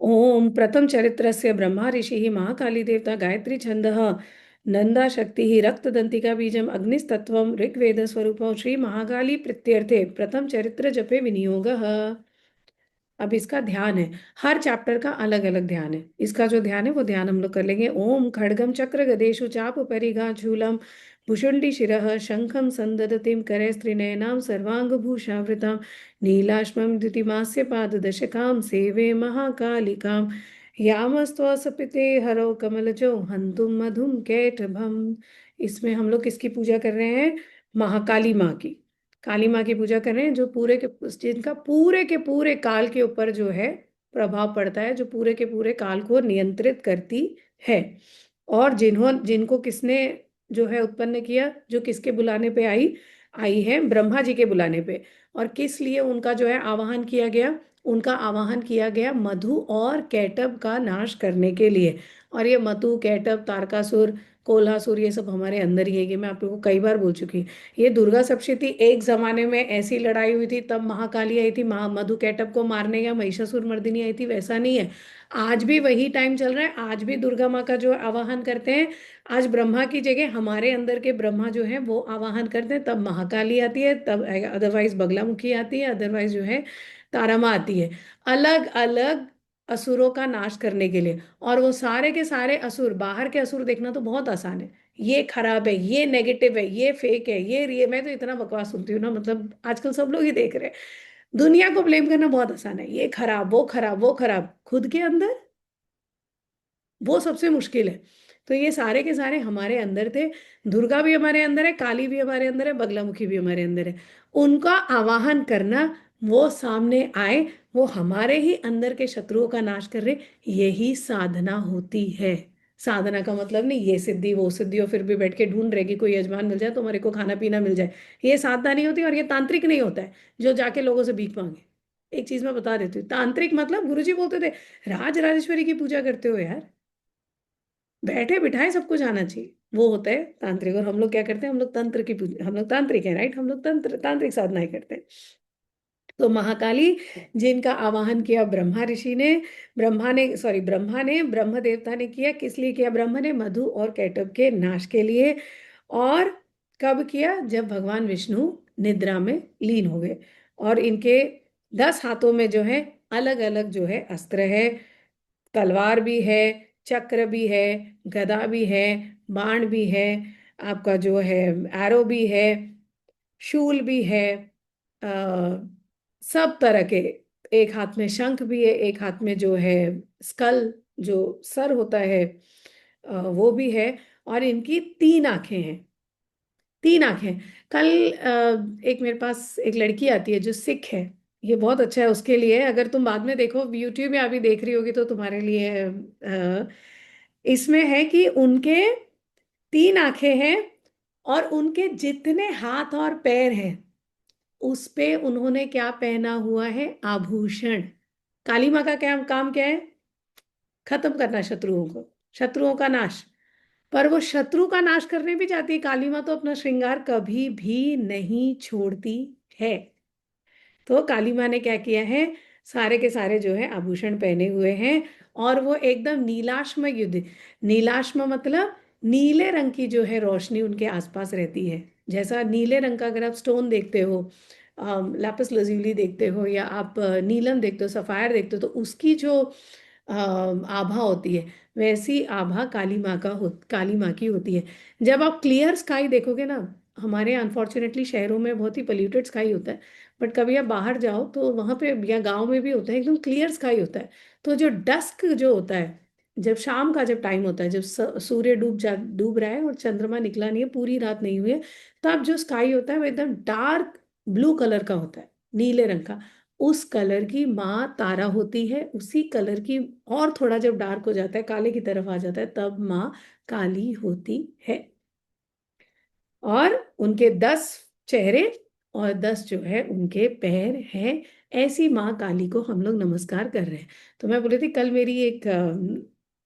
ओम प्रथम चरित्रस्य ब्रह्मा ऋषिः महाकाली देवता गायत्री छन्दः नंदा शक्तिः रक्तदंतिका बीजम अग्निस्तत्वं ऋग्वेद स्वरूपं श्री महाकाली प्रीत्यर्थे प्रथम चरित्र जपे विनियोगः। अब इसका ध्यान है, हर चैप्टर का अलग अलग ध्यान है। इसका जो ध्यान है वो ध्यान हम लोग कर लेंगे। ओम खड्गम चक्र गदेषु चाप परिघा शूलम भुषुंडी शिरः शंखम संददतिम करे स्त्रीनयनाम सर्वांगभूषावृताम नीलाश्मम द्युतिमास्य पाददशकाम सेवे महाकालिकाम यामस्त्वसपिते हरौ कमलजो हंतुम मधुम कैटभम। इसमें हम लोग किसकी पूजा कर रहे हैं? महाकाली माँ की। काली माँ की पूजा कर रहे हैं, जो पूरे के जिनका पूरे के पूरे काल के ऊपर जो है प्रभाव पड़ता है, जो पूरे के पूरे काल को नियंत्रित करती है। और जिनको किसने जो है उत्पन्न किया, जो किसके बुलाने पे आई आई है? ब्रह्मा जी के बुलाने पे। और किस लिए उनका जो है आवाहन किया गया? उनका आवाहन किया गया मधु और कैटब का नाश करने के लिए। और ये मधु, कैटब, तारकासुर, कोल्हासुर, ये सब हमारे अंदर ही है। ये मैं आप लोगों को कई बार बोल चुकी हूँ। ये दुर्गा सप्तशती एक जमाने में ऐसी लड़ाई हुई थी, तब महाकाली आई थी मधु कैटब को मारने, या महिषासुर मर्दिनी आई थी, वैसा नहीं है। आज भी वही टाइम चल रहा है। आज भी दुर्गा माँ का जो आवाहन करते हैं। आज ब्रह्मा की जगह हमारे अंदर के ब्रह्मा जो है वो आवाहन करते हैं, तब महाकाली आती है, तब अदरवाइज बगलामुखी आती है, अदरवाइज जो है तारा माँ आती है। अलग अलग असुरों का नाश करने के लिए। और वो सारे के सारे असुर, बाहर के असुर देखना तो बहुत आसान है। ये खराब है, ये नेगेटिव है, ये फेक है, ये मैं तो इतना बकवास सुनती हूँ ना, मतलब आजकल सब लोग ही देख रहे हैं। दुनिया को ब्लेम करना बहुत आसान है, ये खराब, वो खराब, वो खराब। खुद के अंदर वो सबसे मुश्किल है। तो ये सारे के सारे हमारे अंदर थे। दुर्गा भी हमारे अंदर है, काली भी हमारे अंदर है, बगलामुखी भी हमारे अंदर है। उनका आवाहन करना, वो सामने आए, वो हमारे ही अंदर के शत्रुओं का नाश कर रहे, यही साधना होती है। साधना का मतलब नहीं ये सिद्धि वो सिद्धि और फिर भी बैठ के ढूंढ रहे कि कोई यजमान मिल जाए तो हमारे को खाना पीना मिल जाए। ये साधना नहीं होती, और ये तांत्रिक नहीं होता है जो जाके लोगों से भीख मांगे। एक चीज मैं बता देती हूँ, तांत्रिक मतलब गुरुजी बोलते थे राज राजेश्वरी की पूजा करते हो यार, बैठे बिठाए सब कुछ आना चाहिए, वो होता है तांत्रिक। और हम लोग क्या करते हैं? हम लोग तंत्र की पूजा, हम लोग तांत्रिक हैं, राइट? हम लोग तांत्रिक साधनाएं करते हैं। तो महाकाली, जिनका आवाहन किया ब्रह्मा ऋषि ने, ब्रह्मा ने, ब्रह्म देवता ने किया। किस लिए किया? ब्रह्म ने मधु और कैटब के नाश के लिए। और कब किया? जब भगवान विष्णु निद्रा में लीन हो गए। और इनके 10 हाथों में जो है अलग अलग जो है अस्त्र है। तलवार भी है, चक्र भी है, गदा भी है, बाण भी है, आपका जो है एरो भी है, शूल भी है, आ, सब तरह के। एक हाथ में शंख भी है, एक हाथ में जो है स्कल, जो सर होता है, वो भी है। और इनकी 3 आंखें हैं। 3 आंखें। कल एक मेरे पास एक लड़की आती है जो सिख है। ये बहुत अच्छा है उसके लिए, अगर तुम बाद में देखो यूट्यूब में अभी देख रही होगी तो तुम्हारे लिए इसमें है कि उनके 3 आंखें हैं, और उनके जितने हाथ और पैर हैं उस पे उन्होंने क्या पहना हुआ है? आभूषण। काली माँ का क्या काम क्या है? खत्म करना शत्रुओं को, शत्रुओं का नाश। पर वो शत्रु का नाश करने भी जाती है काली माँ, तो अपना श्रृंगार कभी भी नहीं छोड़ती है। तो काली माँ ने क्या किया है? सारे के सारे जो है आभूषण पहने हुए हैं। और वो एकदम नीलाश्म युद्ध, नीलाश्म मतलब नीले रंग की जो है रोशनी उनके आसपास रहती है। जैसा नीले रंग का अगर आप स्टोन देखते हो, लैपिस लजीली देखते हो, या आप नीलम देखते हो, सफायर देखते हो, तो उसकी जो आभा होती है, वैसी आभा काली माँ की होती है। जब आप क्लियर स्काई देखोगे ना, हमारे अनफॉर्चुनेटली शहरों में बहुत ही पोल्यूटेड स्काई होता है, बट कभी आप बाहर जाओ तो वहां पे, या गांव में भी होता है, एकदम क्लियर स्काई होता है। तो जो डस्क जो होता है, जब शाम का जब टाइम होता है, जब सूर्य डूब रहा है और चंद्रमा निकला नहीं है, पूरी रात नहीं हुई है, तब जो स्काई होता है वो एकदम डार्क ब्लू कलर का होता है, नीले रंग का। उस कलर की माँ तारा होती है, उसी कलर की। और थोड़ा जब डार्क हो जाता है, काले की तरफ आ जाता है, तब माँ काली होती है। और उनके 10 चेहरे और 10 जो है उनके पैर हैं। ऐसी माँ काली को हम लोग नमस्कार कर रहे हैं। तो मैं बोल रही थी, कल मेरी एक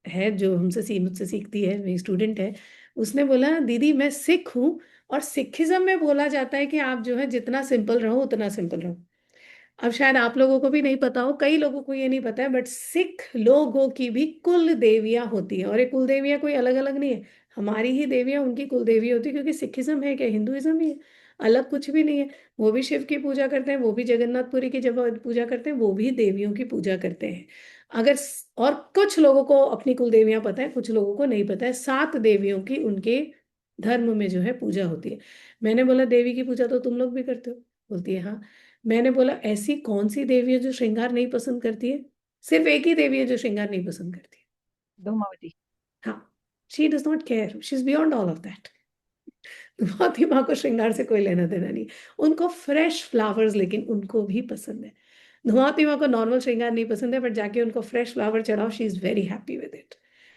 है जो मुझसे सीखती है, मेरी स्टूडेंट है। उसने बोला दीदी मैं सिख हूँ, और सिखिज्म में बोला जाता है कि आप जो है जितना सिंपल रहो उतना सिंपल रहो। अब शायद आप लोगों को भी नहीं पता हो, कई लोगों को ये नहीं पता है, बट सिख लोगों की भी कुल देवियां होती है, और ये कुल देवियां कोई अलग अलग नहीं है। हमारी ही देवियां उनकी कुल देवी होती है, क्योंकि सिखिज्म है क्या, हिंदुइज्म ही है, अलग कुछ भी नहीं है। वो भी शिव की पूजा करते हैं, वो भी जगन्नाथपुरी की जब पूजा करते हैं, वो भी देवियों की पूजा करते हैं। और कुछ लोगों को अपनी कुल देवियां पता है, कुछ लोगों को नहीं पता है। 7 देवियों की उनके धर्म में जो है पूजा होती है। मैंने बोला देवी की पूजा तो तुम लोग भी करते हो? बोलती है हाँ। मैंने बोला ऐसी कौन सी देवी है जो श्रृंगार नहीं पसंद करती है? सिर्फ एक ही देवी है जो श्रृंगार नहीं पसंद करती धूमावती। है। हाँ, she does not care, she is beyond all of that. धुआती माँ को श्रृंगार से कोई लेना देना नहीं। उनको फ्रेश फ्लावर्स लेकिन उनको भी पसंद है। धुआती माँ को नॉर्मल श्रृंगार नहीं पसंद है, बट जाके उनको फ्रेश फ्लावर चढ़ाओ, she is very happy with it.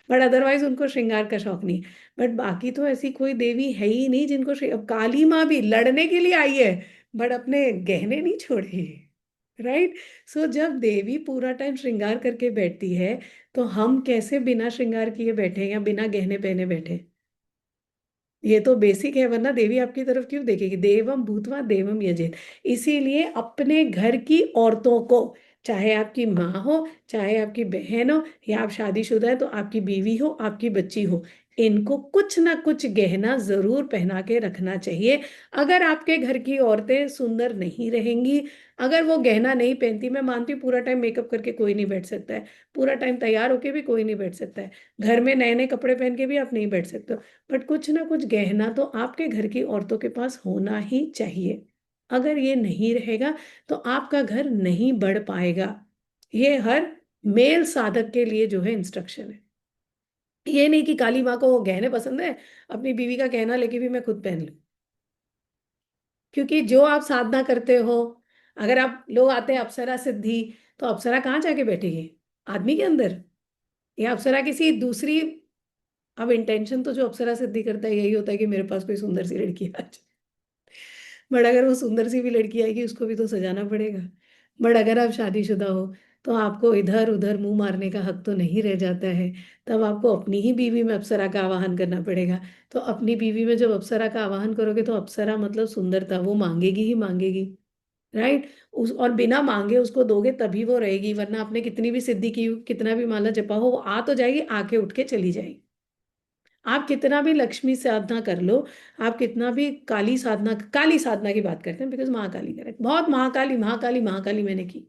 But otherwise उनको श्रृंगार का शौक नहीं। बट बाकी तो ऐसी कोई देवी है ही नहीं जिनको अब काली माँ भी लड़ने के लिए आई है, बट अपने गहने नहीं छोड़े। राइट। सो जब देवी पूरा टाइम श्रृंगार करके बैठती है, तो हम कैसे बिना श्रृंगार किए बैठे या बिना गहने पहने बैठे? ये तो बेसिक है, वरना देवी आपकी तरफ क्यों देखेगी? देवम भूतवा देवम यजेत। इसीलिए अपने घर की औरतों को, चाहे आपकी माँ हो, चाहे आपकी बहन हो, या आप शादीशुदा है तो आपकी बीवी हो, आपकी बच्ची हो, इनको कुछ ना कुछ गहना जरूर पहना के रखना चाहिए। अगर आपके घर की औरतें सुंदर नहीं रहेंगी, अगर वो गहना नहीं पहनती, मैं मानती हूँ पूरा टाइम मेकअप करके कोई नहीं बैठ सकता है, पूरा टाइम तैयार होके भी कोई नहीं बैठ सकता है, घर में नए नए कपड़े पहन के भी आप नहीं बैठ सकते हो, बट कुछ ना कुछ गहना तो आपके घर की औरतों के पास होना ही चाहिए। अगर ये नहीं रहेगा तो आपका घर नहीं बढ़ पाएगा। ये हर मेल साधक के लिए जो है इंस्ट्रक्शन है। ये नहीं कि काली माँ को गहने पसंद है, अपनी बीवी का गहना लेके भी मैं खुद पहन लूं। क्योंकि जो आप साधना करते हो, अगर आप लोग आते हैं अप्सरा सिद्धि, तो अप्सरा कहाँ जाके बैठेगी? आदमी के अंदर, या अप्सरा किसी दूसरी? अब इंटेंशन तो जो अप्सरा सिद्धि करता है यही होता है कि मेरे पास कोई सुंदर सी लड़की आ जाए। बट अगर वो सुंदर सी भी लड़की आएगी, उसको भी तो सजाना पड़ेगा। बट अगर आप शादीशुदा हो, तो आपको इधर उधर मुंह मारने का हक तो नहीं रह जाता है। तब आपको अपनी ही बीवी में अप्सरा का आवाहन करना पड़ेगा। तो अपनी बीवी में जब अप्सरा का आवाहन करोगे, तो अप्सरा मतलब सुंदरता, वो मांगेगी ही मांगेगी। राइट। उस और बिना मांगे उसको दोगे तभी वो रहेगी, वरना आपने कितनी भी सिद्धि की हो, कितना भी माला जपा हो, वो आ तो जाएगी, आके उठ के चली जाएगी। आप कितना भी लक्ष्मी साधना कर लो, आप कितना भी काली साधना की बात करते हैं, बिकॉज महाकाली करें, बहुत महाकाली महाकाली महाकाली मैंने की।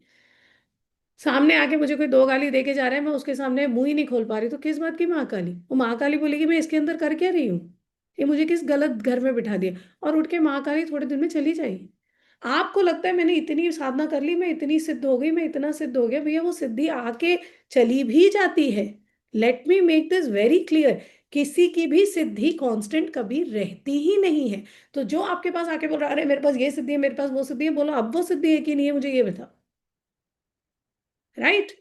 सामने आके मुझे कोई 2 गाली दे के जा रहा है, मैं उसके सामने मुंह ही नहीं खोल पा रही, तो किस बात की महाकाली? वो महाकाली बोलेगी मैं इसके अंदर कर क्या रही हूँ, ये मुझे किस गलत घर में बिठा दिया, और उठ के महाकाली थोड़े दिन में चली जाएगी। आपको लगता है मैंने इतनी साधना कर ली, मैं इतनी सिद्ध हो गई, मैं इतना सिद्ध हो गया, भैया वो सिद्धि आके चली भी जाती है। Let me make this very clear, किसी की भी सिद्धि कांस्टेंट कभी रहती ही नहीं है। तो जो आपके पास आके बोल रहा है अरे मेरे पास ये सिद्धि है, मेरे पास वो सिद्धि है, बोलो अब वो सिद्धि है कि नहीं है, मुझे ये बताओ। राइट।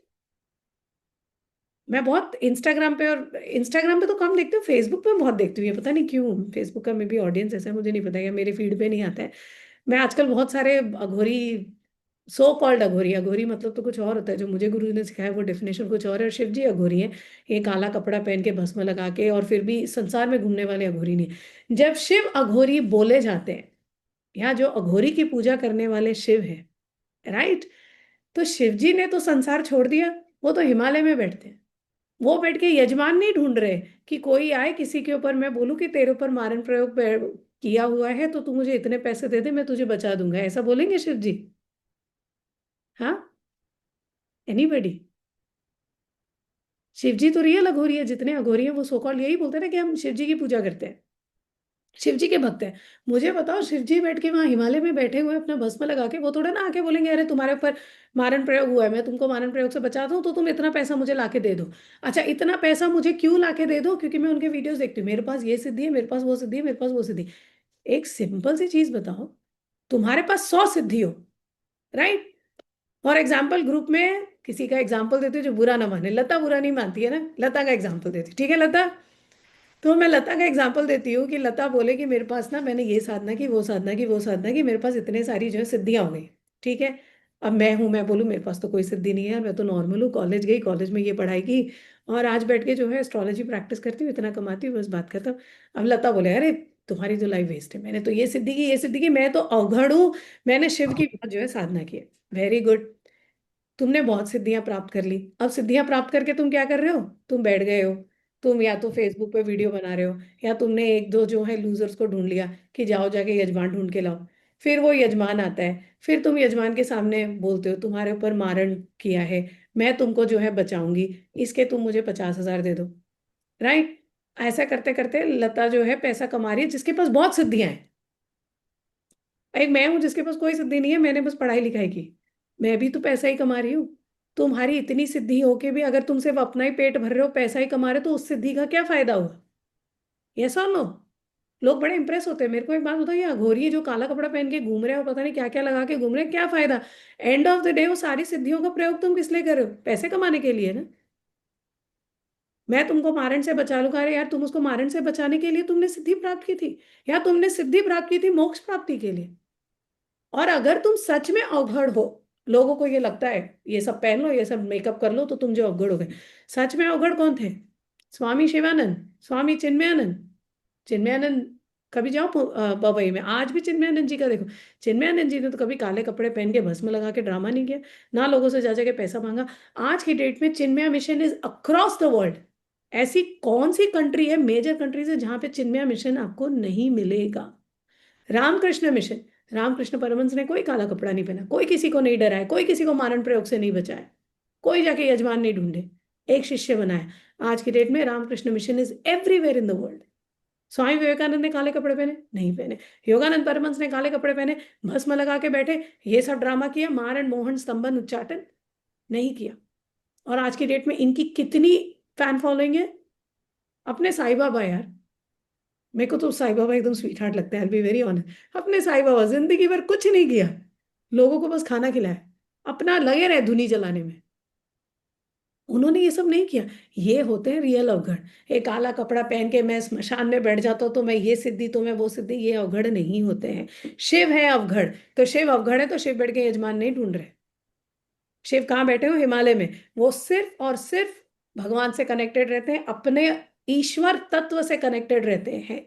मैं बहुत इंस्टाग्राम पे तो कम देखती हूँ, फेसबुक पे बहुत देखती हूँ, ये पता नहीं क्यों, फेसबुक का मे भी ऑडियंस ऐसा है, मुझे नहीं पता, या मेरे फीड पे नहीं आता है। मैं आजकल बहुत सारे अघोरी, सो कॉल्ड अघोरी, अघोरी मतलब तो कुछ और होता है, जो मुझे गुरु ने सिखाया वो डेफिनेशन कुछ और है, और शिव जी अघोरी हैं। ये काला कपड़ा पहन के भस्म लगा के और फिर भी संसार में घूमने वाले अघोरी नहीं हैं। जब शिव अघोरी बोले जाते हैं, या जो अघोरी की पूजा करने वाले शिव हैं, राइट, तो शिव जी ने तो संसार छोड़ दिया, वो तो हिमालय में बैठते हैं। वो बैठ के यजमान नहीं ढूंढ रहे कि कोई आए किसी के ऊपर मैं बोलूं कि तेरे ऊपर मारण प्रयोग किया हुआ है, तो तू मुझे इतने पैसे दे दे, मैं तुझे बचा दूंगा, ऐसा बोलेंगे शिव जी? हाँ? एनीबडी? शिव जी तो रियल अघोरी है, जितने अघोरी हैं वो सो कॉल्ड यही बोलते हैं ना कि हम शिव जी की पूजा करते हैं, शिव जी के भक्त हैं। मुझे बताओ, शिव जी बैठ के वहां हिमालय में बैठे हुए अपना भस्म लगा के, वो थोड़ा ना आके बोलेंगे अरे तुम्हारे ऊपर मारण प्रयोग हुआ है, मैं तुमको मारण प्रयोग से बचाता हूँ, तो तुम इतना पैसा मुझे लाके दे दो। अच्छा, इतना पैसा मुझे क्यों लाके दे दो? क्योंकि मैं उनके वीडियोस देखती हूँ, मेरे पास ये सिद्धि है, मेरे पास वो सिद्धि है, मेरे पास वो सिद्धि। एक सिंपल सी चीज बताओ, तुम्हारे पास 100 सिद्धि हो, राइट, फॉर एग्जाम्पल ग्रुप में किसी का एग्जाम्पल देती हूँ जो बुरा ना माने, लता बुरा नहीं मानती है ना, लता का एग्जाम्पल देती हूँ, ठीक है लता? तो मैं लता का एग्जाम्पल देती हूँ कि लता बोले कि मेरे पास ना, मैंने ये साधना की, वो साधना की, वो साधना की, मेरे पास इतने सारी जो है सिद्धियां हो गई। ठीक है। अब मैं बोलूँ मेरे पास तो कोई सिद्धि नहीं है, मैं तो नॉर्मल हूँ, कॉलेज गई, कॉलेज में ये पढ़ाई की, और आज बैठ के जो है एस्ट्रोलॉजी प्रैक्टिस करती हूँ, इतना कमाती हूँ, बस बात खत्म। अब लता बोले अरे तुम्हारी तो लाइफ वेस्ट है, मैंने तो ये सिद्धि की, ये सिद्धि की, मैं तो अवघड़ हूँ, मैंने शिव की बहुत जो है साधना की है। वेरी गुड, तुमने बहुत सिद्धियां प्राप्त कर ली। अब सिद्धियां प्राप्त करके तुम क्या कर रहे हो? तुम बैठ गए हो, तुम या तो फेसबुक पे वीडियो बना रहे हो, या तुमने एक दो जो है लूजर्स को ढूंढ लिया कि जाओ जाके यजमान ढूंढ के लाओ। फिर वो यजमान आता है, फिर तुम यजमान के सामने बोलते हो तुम्हारे ऊपर मारण किया है, मैं तुमको जो है बचाऊंगी, इसके तुम मुझे 50,000 दे दो। राइट? ऐसा करते करते लता जो है पैसा कमा रही है, जिसके पास बहुत सिद्धियां हैं। एक मैं हूं जिसके पास कोई सिद्धि नहीं है, मैंने बस पढ़ाई लिखाई की, मैं भी तो पैसा ही कमा रही हूँ। तुम्हारी इतनी सिद्धि होके भी अगर तुम सिर्फ अपना ही पेट भर रहे हो, पैसा ही कमा रहे हो, तो उस सिद्धि का क्या फायदा हुआ? यस और नो? लोग बड़े इंप्रेस होते हैं। मेरे को एक बात बताओ, ये अघोरी जो काला कपड़ा पहन के घूम रहे हो, पता नहीं क्या क्या लगा के घूम रहे हैं, क्या फायदा? एंड ऑफ द डे वो सारी सिद्धियों का प्रयोग तुम किस लिए कर रहे हो? पैसे कमाने के लिए ना। मैं तुमको मारण से बचा लूंगा, अरे यार, तुम उसको मारण से बचाने के लिए तुमने सिद्धि प्राप्त की थी, या तुमने सिद्धि प्राप्त की थी मोक्ष प्राप्ति के लिए? और अगर तुम सच में अवघड़ हो, लोगों को ये लगता है ये सब पहन लो, ये सब मेकअप कर लो तो तुम जो अवघड़ हो गए, सच में अवघड़ कौन थे? स्वामी शिवानंद, स्वामी चिन्मयानंद। चिन्मयानंद, कभी जाओ पवई में, आज भी चिन्मयानंद जी का देखो। चिन्मयानंद जी ने तो कभी काले कपड़े पहन के भस्म लगा के ड्रामा नहीं किया, ना लोगों से जा जाके पैसा मांगा। आज की डेट में Chinmaya mission is across the world. ऐसी कौन सी कंट्री है, मेजर कंट्रीज है, जहां पे चिन्मया मिशन आपको नहीं मिलेगा? रामकृष्ण मिशन, रामकृष्ण परमहंस ने कोई काला कपड़ा नहीं पहना, कोई किसी को नहीं डराया, कोई किसी को मारण प्रयोग से नहीं बचाया, कोई जाके यजमान नहीं ढूंढे, एक शिष्य बनाया। आज की डेट में Ramakrishna mission is everywhere in the world. Swami Vivekananda ने काले कपड़े पहने? नहीं पहने। योगानंद परमहंस ने काले कपड़े पहने, भस्म लगा के बैठे, ये सब ड्रामा किया, मारण मोहन स्तंभन उच्चाटन? नहीं किया। और आज की डेट में इनकी कितनी फैन फॉलोइंग है? अपने साईं बाबा यार, मेरे को तो साईं बाबा एकदम स्वीट हार्ट लगता है, बी वेरी ऑनेस्ट। अपने साईं बाबा जिंदगी भर कुछ नहीं किया, लोगों को बस खाना खिलाया, अपना लगे रहे धुनी जलाने में। उन्होंने ये सब नहीं किया। ये होते हैं रियल अवघड़। एक काला कपड़ा पहन के मैं स्मशान में बैठ जाता हूँ तो मैं ये सिद्धि, तो मैं वो सिद्धि, ये अवघड़ नहीं होते हैं। शिव है अवघड़, तो शिव अवघड़ है तो शिव बैठ के यजमान नहीं ढूंढ रहे। शिव कहाँ बैठे हो? हिमालय में। वो सिर्फ और सिर्फ भगवान से कनेक्टेड रहते हैं, अपने ईश्वर तत्व से कनेक्टेड रहते हैं।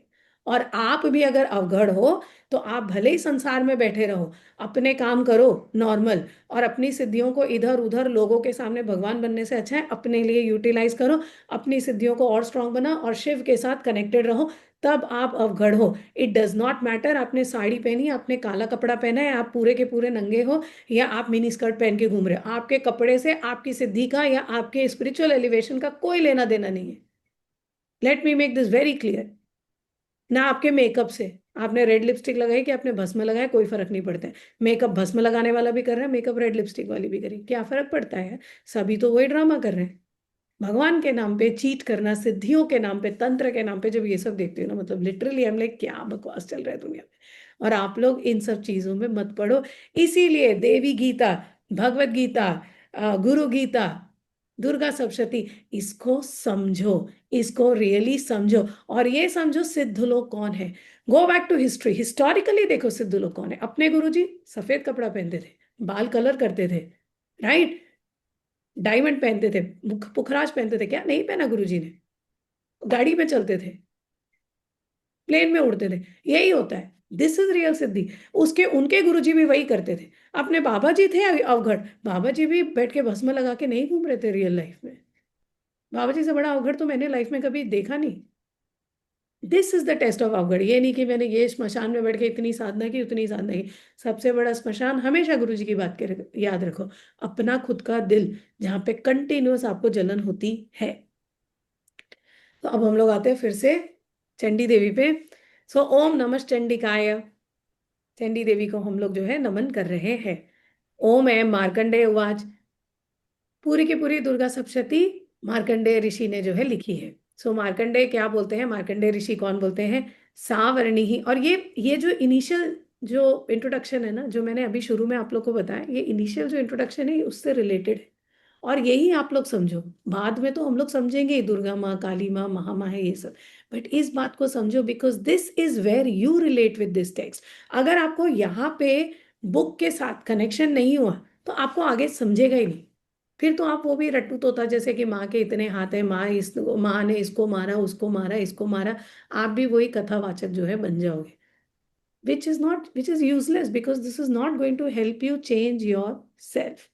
और आप भी अगर अवघड़ हो, तो आप भले ही संसार में बैठे रहो, अपने काम करो नॉर्मल, और अपनी सिद्धियों को इधर उधर लोगों के सामने भगवान बनने से अच्छा है अपने लिए यूटिलाइज करो, अपनी सिद्धियों को और स्ट्रांग बना और शिव के साथ कनेक्टेड रहो, तब आप अवघड़ हो। इट डज नॉट मैटर आपने साड़ी पहनी, आपने काला कपड़ा पहना है, आप पूरे के पूरे नंगे हो, या आप मिनी स्कर्ट पहन के घूम रहे हो, आपके कपड़े से आपकी सिद्धि का या आपके स्पिरिचुअल एलिवेशन का कोई लेना देना नहीं है। Let me make this very clear. ना आपके मेकअप से, आपने रेड लिपस्टिक लगाई कि आपने भस्म लगाया, कोई फर्क नहीं पड़ता है। मेकअप भस्म लगाने वाला भी कर रहा है, मेकअप रेड लिपस्टिक वाली भी करी, क्या फर्क पड़ता है? सभी तो वही ड्रामा कर रहे हैं। भगवान के नाम पे चीट करना, सिद्धियों के नाम पे, तंत्र के नाम पे, जब ये सब देखते हो ना, मतलब लिटरली हम लाइक क्या बकवास चल रहा है दुनिया में। और आप लोग इन सब चीजों में मत पड़ो। इसीलिए देवी गीता, भगवत गीता, गुरु गीता, दुर्गा सप्तशती, इसको समझो, इसको रियली समझो। और ये समझो सिद्ध लोग कौन है। Go back to history, historically देखो सिद्ध लोग कौन है। अपने गुरुजी सफेद कपड़ा पहनते थे, बाल कलर करते थे, राइट, डायमंड पहनते थे, पुखराज पहनते थे, क्या नहीं पहना गुरुजी ने? गाड़ी में चलते थे, प्लेन में उड़ते थे। यही होता है, दिस इज रियल सिद्धि। उसके उनके गुरुजी भी वही करते थे। अपने बाबा जी थे अवघड़, बाबा जी भी बैठ के भस्म लगा के नहीं घूम रहे थे रियल लाइफ में। बाबा जी से बड़ा अवघड़ तो मैंने लाइफ में कभी देखा नहीं। This is the test of अवघड़। ये नहीं कि मैंने ये श्मशान में बैठ के इतनी साधना की, उतनी साधना की। सबसे बड़ा श्मशान, हमेशा गुरु जी की बात कर याद रखो, अपना खुद का दिल, जहाँ पे कंटिन्यूअस आपको जलन होती है। तो अब हम लोग आते हैं फिर से चंडी देवी पे। सो ओम नमः चंडिकाय, चंडी देवी को हम लोग जो है नमन कर रहे हैं। ओम एम मार्कंडेय उवाच, पूरी की पूरी दुर्गा सप्तशती मार्कंडेय ऋषि ने जो है लिखी है। सो मार्कंडेय क्या बोलते हैं, मार्कंडेय ऋषि कौन बोलते हैं? सावर्णी ही। और ये जो इनिशियल जो इंट्रोडक्शन है ना, जो मैंने अभी शुरू में आप लोग को बताया, ये इनिशियल जो इंट्रोडक्शन है उससे रिलेटेड है। और यही आप लोग समझो, बाद में तो हम लोग समझेंगे ही, दुर्गा माँ, काली माँ, महामाँ है, ये सब। बट इस बात को समझो, because this is where you relate with this text. अगर आपको यहाँ पे बुक के साथ कनेक्शन नहीं हुआ, तो आपको आगे समझेगा ही नहीं। फिर तो आप वो भी रट्टू तोता जैसे कि माँ के इतने हाथ है, माँ ने इसको मारा, उसको मारा, इसको मारा, आप भी वही कथावाचक जो है बन जाओगे, which is useless, because this is not going to help you change yourself.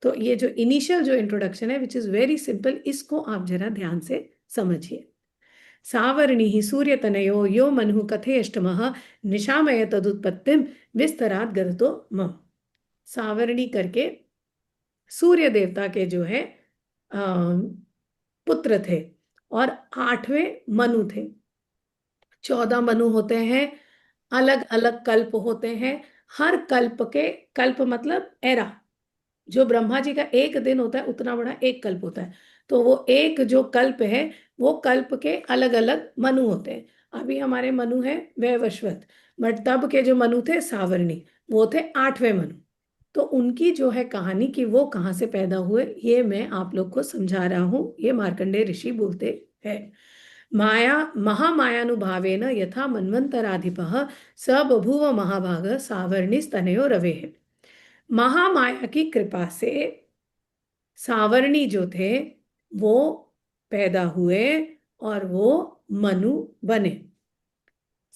तो ये जो इनिशियल जो इंट्रोडक्शन है विच इज वेरी सिंपल, इसको आप जरा ध्यान से समझिए। सावर्णि ही सूर्य तनयो यो मनु कथेष्टमः निशामय तदुत्पत्तिम विस्तरात गर्तो मम। सावर्णी करके सूर्य देवता के जो है पुत्र थे, और 8वें मनु थे। 14 मनु होते हैं, अलग अलग कल्प होते हैं। हर कल्प के, कल्प मतलब एरा, जो ब्रह्मा जी का एक दिन होता है उतना बड़ा एक कल्प होता है। तो वो एक जो कल्प है, वो कल्प के अलग अलग मनु होते हैं। अभी हमारे मनु है वैवस्वत, बट तब के जो मनु थे सावर्णी, वो थे 8वें मनु। तो उनकी जो है कहानी कि वो कहाँ से पैदा हुए, ये मैं आप लोग को समझा रहा हूँ। ये मार्कंडेय ऋषि बोलते हैं। माया महामायानुभावेन यथा मन्वन्तराधिपः स बभूव महाभाग सावर्णिस्तनयो रवे। महामाया की कृपा से सावर्णी जो थे वो पैदा हुए, और वो मनु बने।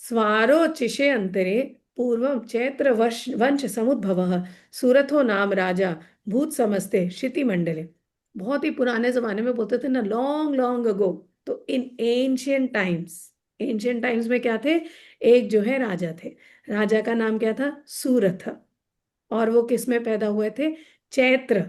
स्वारोचिषे अंतरे पूर्वं चैत्र वंश समुद्भवः सुरथो नाम राजा भूत समस्ते क्षिति मंडले। बहुत ही पुराने जमाने में बोलते थे ना, लॉन्ग लॉन्ग अगो। तो इन एंशियंट टाइम्स में क्या थे, एक जो है राजा थे। राजा का नाम क्या था, सूरथ। और वो किस में पैदा हुए थे, चैत्र,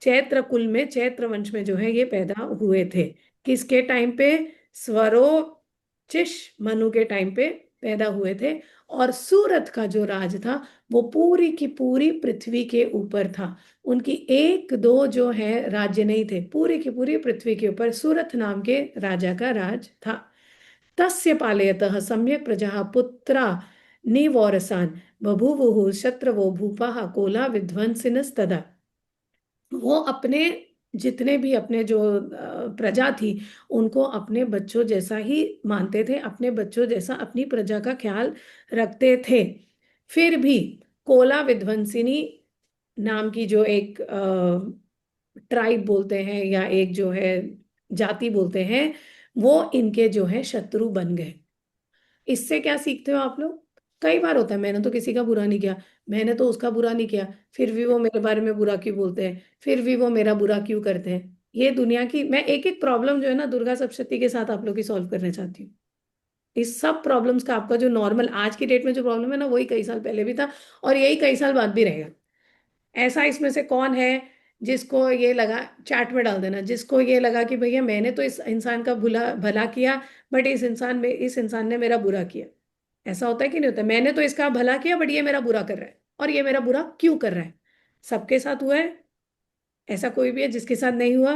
चैत्र कुल में, चैत्र वंश में जो है ये पैदा हुए थे। किसके टाइम पे, स्वरोचिष मनु के टाइम पे पैदा हुए थे। और सूरत का जो राज था वो पूरी की पूरी पृथ्वी के ऊपर था। उनकी एक दो जो है राज्य नहीं थे, पूरी की पूरी पृथ्वी के ऊपर सूरत नाम के राजा का राज था। तस्य पालयतः सम्यक् प्रजा पुत्रा निवोरसान् बभूवुः शत्रवो भूपाः कोला विध्वंसिनस्तदा। वो अपने जितने भी अपने जो प्रजा थी, उनको अपने बच्चों जैसा ही मानते थे, अपने बच्चों जैसा अपनी प्रजा का ख्याल रखते थे। फिर भी कोला विध्वंसिनी नाम की जो एक ट्राइब बोलते हैं, या एक जो है जाति बोलते हैं, वो इनके जो है शत्रु बन गए। इससे क्या सीखते हो आप लोग, कई बार होता है, मैंने तो किसी का बुरा नहीं किया, मैंने तो उसका बुरा नहीं किया, फिर भी वो मेरे बारे में बुरा क्यों बोलते हैं, फिर भी वो मेरा बुरा क्यों करते हैं। ये दुनिया की, मैं एक एक प्रॉब्लम जो है ना दुर्गा सप्तशती के साथ आप लोग की सॉल्व करना चाहती हूँ। इस सब प्रॉब्लम्स का आपका जो नॉर्मल आज की डेट में जो प्रॉब्लम है ना, वही कई साल पहले भी था, और यही कई साल बाद भी रहेगा। ऐसा इसमें से कौन है जिसको ये लगा, चैट में डाल देना, जिसको ये लगा कि भैया मैंने तो इस इंसान का भला भला किया, बट इस इंसान ने मेरा बुरा किया। ऐसा होता है कि नहीं होता, मैंने तो इसका भला किया बट ये मेरा बुरा कर रहा है, और ये मेरा बुरा क्यों कर रहा है। सबके साथ हुआ है, ऐसा कोई भी है जिसके साथ नहीं हुआ,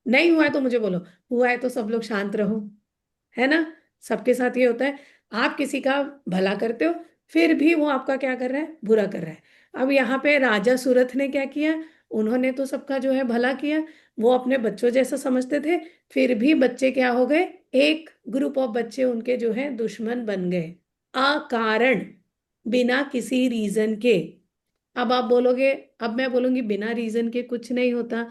नहीं हुआ है तो मुझे बोलो, हुआ है तो सब लोग शांत रहो, है ना। सबके साथ ये होता है, आप किसी का भला करते हो, फिर भी वो आपका क्या कर रहा है, बुरा कर रहा है। अब यहाँ पे राजा सूरत ने क्या किया, उन्होंने तो सबका जो है भला किया, वो अपने बच्चों जैसा समझते थे, फिर भी बच्चे क्या हो गए, एक ग्रुप ऑफ बच्चे उनके जो है दुश्मन बन गए, अकारण, बिना किसी रीजन के। अब आप बोलोगे, अब मैं बोलूंगी बिना रीजन के कुछ नहीं होता,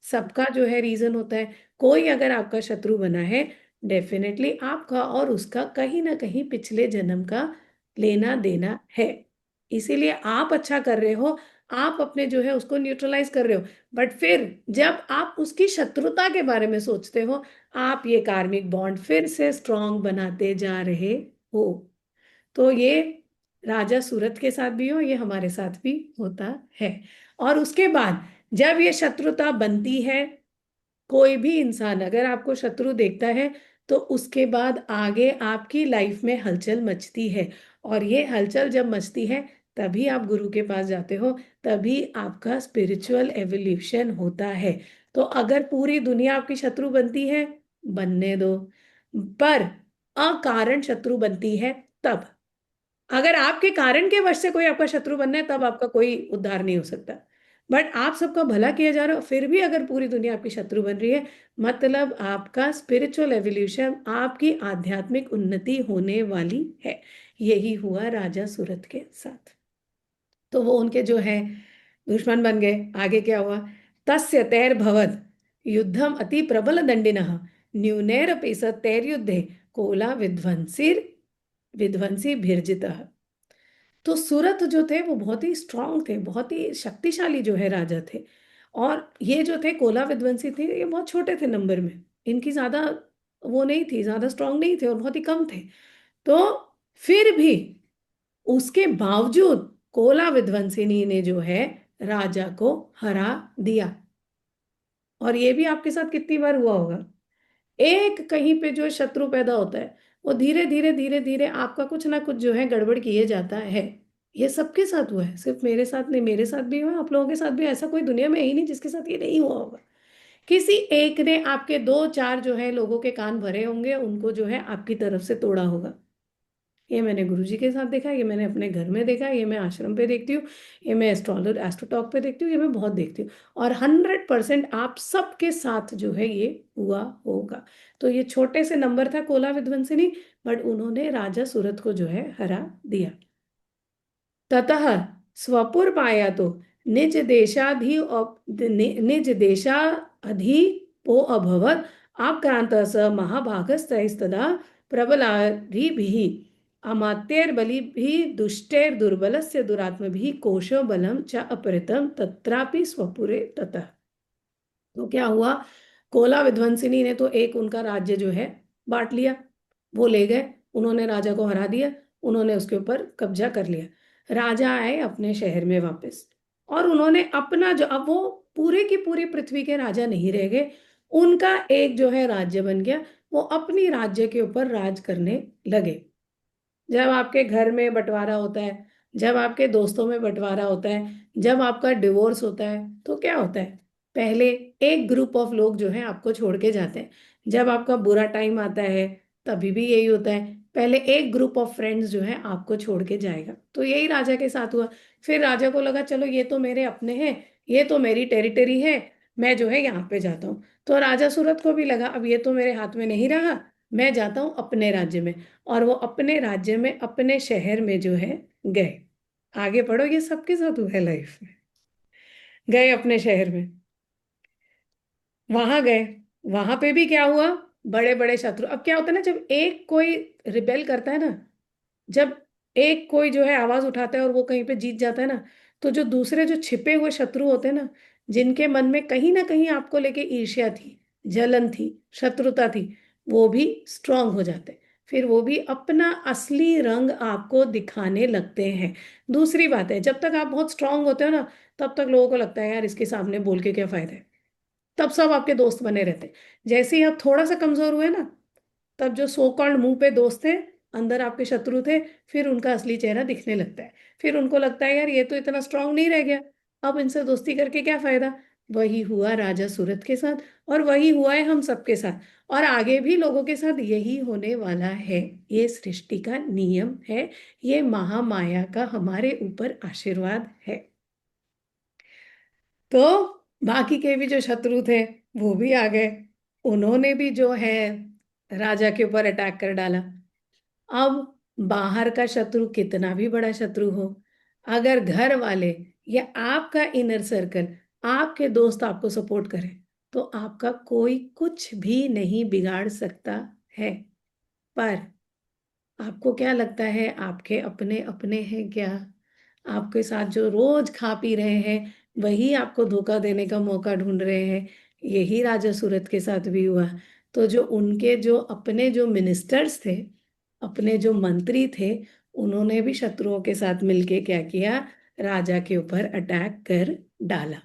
सबका जो है रीजन होता है। कोई अगर आपका शत्रु बना है, डेफिनेटली आपका और उसका कहीं ना कहीं पिछले जन्म का लेना देना है। इसीलिए आप अच्छा कर रहे हो, आप अपने जो है उसको न्यूट्रलाइज कर रहे हो, बट फिर जब आप उसकी शत्रुता के बारे में सोचते हो, आप ये कार्मिक बॉन्ड फिर से स्ट्रांग बनाते जा रहे हो। तो ये राजा सूरत के साथ भी हो, ये हमारे साथ भी होता है। और उसके बाद जब ये शत्रुता बनती है, कोई भी इंसान अगर आपको शत्रु देखता है, तो उसके बाद आगे आपकी लाइफ में हलचल मचती है। और ये हलचल जब मचती है, तभी आप गुरु के पास जाते हो, तभी आपका स्पिरिचुअल एवोल्यूशन होता है। तो अगर पूरी दुनिया आपकी शत्रु बनती है, बनने दो, पर अकारण शत्रु बनती है तब। अगर आपके कारण के वश से कोई आपका शत्रु बनना है, तब आपका कोई उद्धार नहीं हो सकता। बट आप सबका भला किया जा रहा हो, फिर भी अगर पूरी दुनिया आपकी शत्रु बन रही है, मतलब आपका स्पिरिचुअल एवोल्यूशन, आपकी आध्यात्मिक उन्नति होने वाली है। यही हुआ राजा सूरत के साथ। तो वो उनके जो है दुश्मन बन गए। आगे क्या हुआ, तस्य तैर्भवत् युद्धम अति प्रबल दंडिनः न्यूनैरपि स तैर्युद्धे कोला विध्वंसी भिर्जितः। तो सूरत जो थे वो बहुत ही स्ट्रांग थे, बहुत ही शक्तिशाली जो है राजा थे। और ये जो थे कोला विध्वंसी थे, ये बहुत छोटे थे नंबर में, इनकी ज्यादा वो नहीं थी, ज्यादा स्ट्रांग नहीं थे और बहुत ही कम थे। तो फिर भी उसके बावजूद कोला विध्वंसिनी ने जो है राजा को हरा दिया। और ये भी आपके साथ कितनी बार हुआ होगा, एक कहीं पे जो शत्रु पैदा होता है, वो धीरे धीरे धीरे धीरे आपका कुछ ना कुछ जो है गड़बड़ किए जाता है। ये सबके साथ हुआ है, सिर्फ मेरे साथ नहीं, मेरे साथ भी हुआ, आप लोगों के साथ भी। ऐसा कोई दुनिया में है ही नहीं जिसके साथ ये नहीं हुआ होगा। किसी एक ने आपके दो चार जो है लोगों के कान भरे होंगे, उनको जो है आपकी तरफ से तोड़ा होगा। ये मैंने गुरुजी के साथ देखा, ये मैंने अपने घर में देखा, ये मैं आश्रम पे देखती हूँ, ये मैं एस्ट्रोलॉजर एस्ट्रोटॉक पे देखती हूँ, ये मैं बहुत देखती हूँ। और 100% आप सबके साथ जो है ये हुआ होगा। तो ये छोटे से नंबर था कोला विध्वंसिनी, बट उन्होंने राजा सूरत को जो है हरा दिया। ततः स्वपुर पाया तो निज देशाधि निज देशाधि पो अभवत आक्रांत स महाभागस्तदा प्रबलाभिः अमात्यैर्बलिभिः दुष्टैर्दुर्बलस्य दुरात्मभिः कोशो बलं च अपहृतं तत्रापि स्वपुरे ततः। तो क्या हुआ, कोला विध्वंसिनी ने तो एक उनका राज्य जो है बांट लिया, वो ले गए, उन्होंने राजा को हरा दिया, उन्होंने उसके ऊपर कब्जा कर लिया। राजा आए अपने शहर में वापस, और उन्होंने अपना जो, अब वो पूरे की पूरी पृथ्वी के राजा नहीं रह गए, उनका एक जो है राज्य बन गया। वो अपनी राज्य के ऊपर राज करने लगे। जब आपके घर में बंटवारा होता है, जब आपके दोस्तों में बंटवारा होता है, जब आपका डिवोर्स होता है, तो क्या होता है, पहले एक ग्रुप ऑफ लोग जो है आपको छोड़ के जाते हैं। जब आपका बुरा टाइम आता है, तभी भी यही होता है, पहले एक ग्रुप ऑफ फ्रेंड्स जो है आपको छोड़ के जाएगा। तो यही राजा के साथ हुआ। फिर राजा को लगा चलो ये तो मेरे अपने हैं, ये तो मेरी टेरिटरी है, मैं जो है यहाँ पे जाता हूँ। तो राजा सूरत को भी लगा अब ये तो मेरे हाथ में नहीं रहा, मैं जाता हूँ अपने राज्य में। और वो अपने राज्य में अपने शहर में जो है गए। आगे पढ़ो, ये सबके साथ हुआ है लाइफ में। गए अपने शहर में, वहां गए, वहां पे भी क्या हुआ, बड़े बड़े शत्रु। अब क्या होता है ना, जब एक कोई रिबेल करता है ना, जब एक कोई जो है आवाज उठाता है और वो कहीं पे जीत जाता है ना, तो जो दूसरे जो छिपे हुए शत्रु होते हैं ना, जिनके मन में कहीं ना कहीं आपको लेके ईर्ष्या थी, जलन थी, शत्रुता थी, वो भी स्ट्रांग हो जाते हैं। फिर वो भी अपना असली रंग आपको दिखाने लगते हैं। दूसरी बात है, जब तक आप बहुत स्ट्रांग होते हो ना, तब तक लोगों को लगता है यार इसके सामने बोल के क्या फायदा है, तब सब आपके दोस्त बने रहते हैं। जैसे ही आप थोड़ा सा कमजोर हुए ना, तब जो सो कॉल्ड मुंह पे दोस्त थे, अंदर आपके शत्रु थे, फिर उनका असली चेहरा दिखने लगता है। फिर उनको लगता है यार ये तो इतना स्ट्रांग नहीं रह गया, अब इनसे दोस्ती करके क्या फायदा। वही हुआ राजा सूरत के साथ, और वही हुआ है हम सबके साथ, और आगे भी लोगों के साथ यही होने वाला है। ये सृष्टि का नियम है, ये महामाया का हमारे ऊपर आशीर्वाद है। तो बाकी के भी जो शत्रु थे वो भी आ गए, उन्होंने भी जो है राजा के ऊपर अटैक कर डाला। अब बाहर का शत्रु कितना भी बड़ा शत्रु हो, अगर घर वाले या आपका इनर सर्कल, आपके दोस्त आपको सपोर्ट करें, तो आपका कोई कुछ भी नहीं बिगाड़ सकता है। पर आपको क्या लगता है, आपके अपने अपने हैं क्या? आपके साथ जो रोज खा पी रहे हैं, वही आपको धोखा देने का मौका ढूंढ रहे हैं। यही राजा सूरत के साथ भी हुआ। तो जो उनके जो अपने जो मिनिस्टर्स थे, अपने जो मंत्री थे, उन्होंने भी शत्रुओं के साथ मिलके क्या किया, राजा के ऊपर अटैक कर डाला।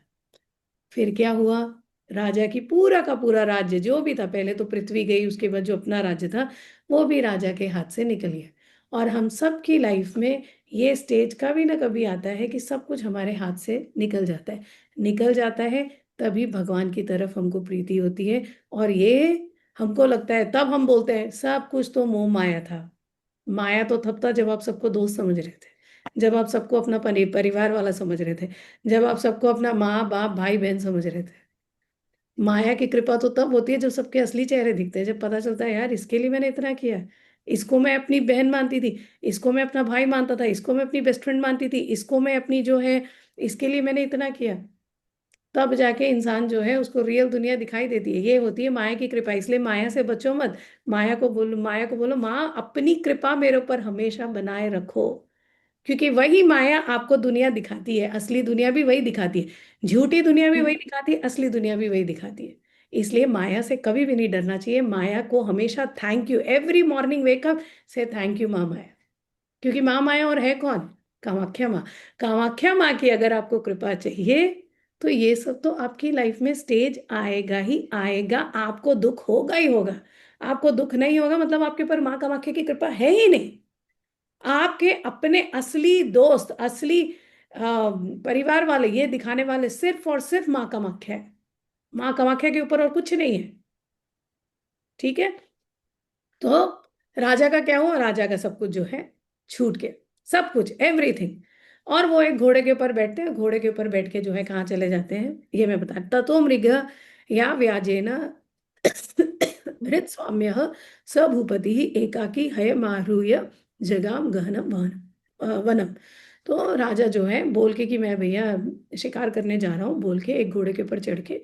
फिर क्या हुआ, राजा की पूरा का पूरा राज्य जो भी था, पहले तो पृथ्वी गई, उसके बाद जो अपना राज्य था वो भी राजा के हाथ से निकल गया। और हम सब की लाइफ में ये स्टेज कभी ना कभी आता है कि सब कुछ हमारे हाथ से निकल जाता है। निकल जाता है, तभी भगवान की तरफ हमको प्रीति होती है। और ये हमको लगता है, तब हम बोलते हैं सब कुछ तो मोह माया था। माया तो तब था जब आप सबको दोस्त समझ रहे थे, जब आप सबको अपना परिवार वाला समझ रहे थे, जब आप सबको अपना माँ बाप भाई बहन समझ रहे थे। माया की कृपा तो तब होती है जब सबके असली चेहरे दिखते हैं, जब पता चलता है यार इसके लिए मैंने इतना किया, इसको मैं अपनी बहन मानती थी, इसको मैं अपना भाई मानता था, इसको मैं अपनी बेस्ट फ्रेंड मानती थी, इसको मैं अपनी जो है, इसके लिए मैंने इतना किया। तब जाके इंसान जो है उसको रियल दुनिया दिखाई देती है। ये होती है माया की कृपा। इसलिए माया से बचो मत। माया को बोलो माँ अपनी कृपा मेरे ऊपर हमेशा बनाए रखो। क्योंकि वही माया आपको दुनिया दिखाती है, असली दुनिया भी वही दिखाती है, झूठी दुनिया भी वही दिखाती है, असली दुनिया भी वही दिखाती है। इसलिए माया से कभी भी नहीं डरना चाहिए। माया को हमेशा thank you, every morning wake up से थैंक यू माँ माया। क्योंकि माँ माया और है कौन? कामाख्या माँ। कामाख्या माँ की अगर आपको कृपा चाहिए तो ये सब तो आपकी लाइफ में स्टेज आएगा ही आएगा। आपको दुख होगा ही होगा। आपको दुख नहीं होगा मतलब आपके ऊपर माँ कामाख्या की कृपा है ही नहीं। आपके अपने असली दोस्त, असली अ, परिवार वाले, ये दिखाने वाले सिर्फ और सिर्फ माँ कामाख्या है। माँ कामाख्या के ऊपर और कुछ नहीं है। ठीक है। तो राजा का क्या हुआ? राजा का सब कुछ जो है छूट गया, सब कुछ, एवरीथिंग। और वो एक घोड़े के ऊपर बैठते हैं, घोड़े के ऊपर बैठ के जो है कहाँ चले जाते हैं ये मैं बता। ततो मृग या व्याजेन हृत्स्वाम्य स भूपति एकाकी हय मारूय जगाम गहनम वनम। तो राजा जो है बोल के कि मैं भैया शिकार करने जा रहा हूँ, बोल के एक घोड़े के ऊपर चढ़ के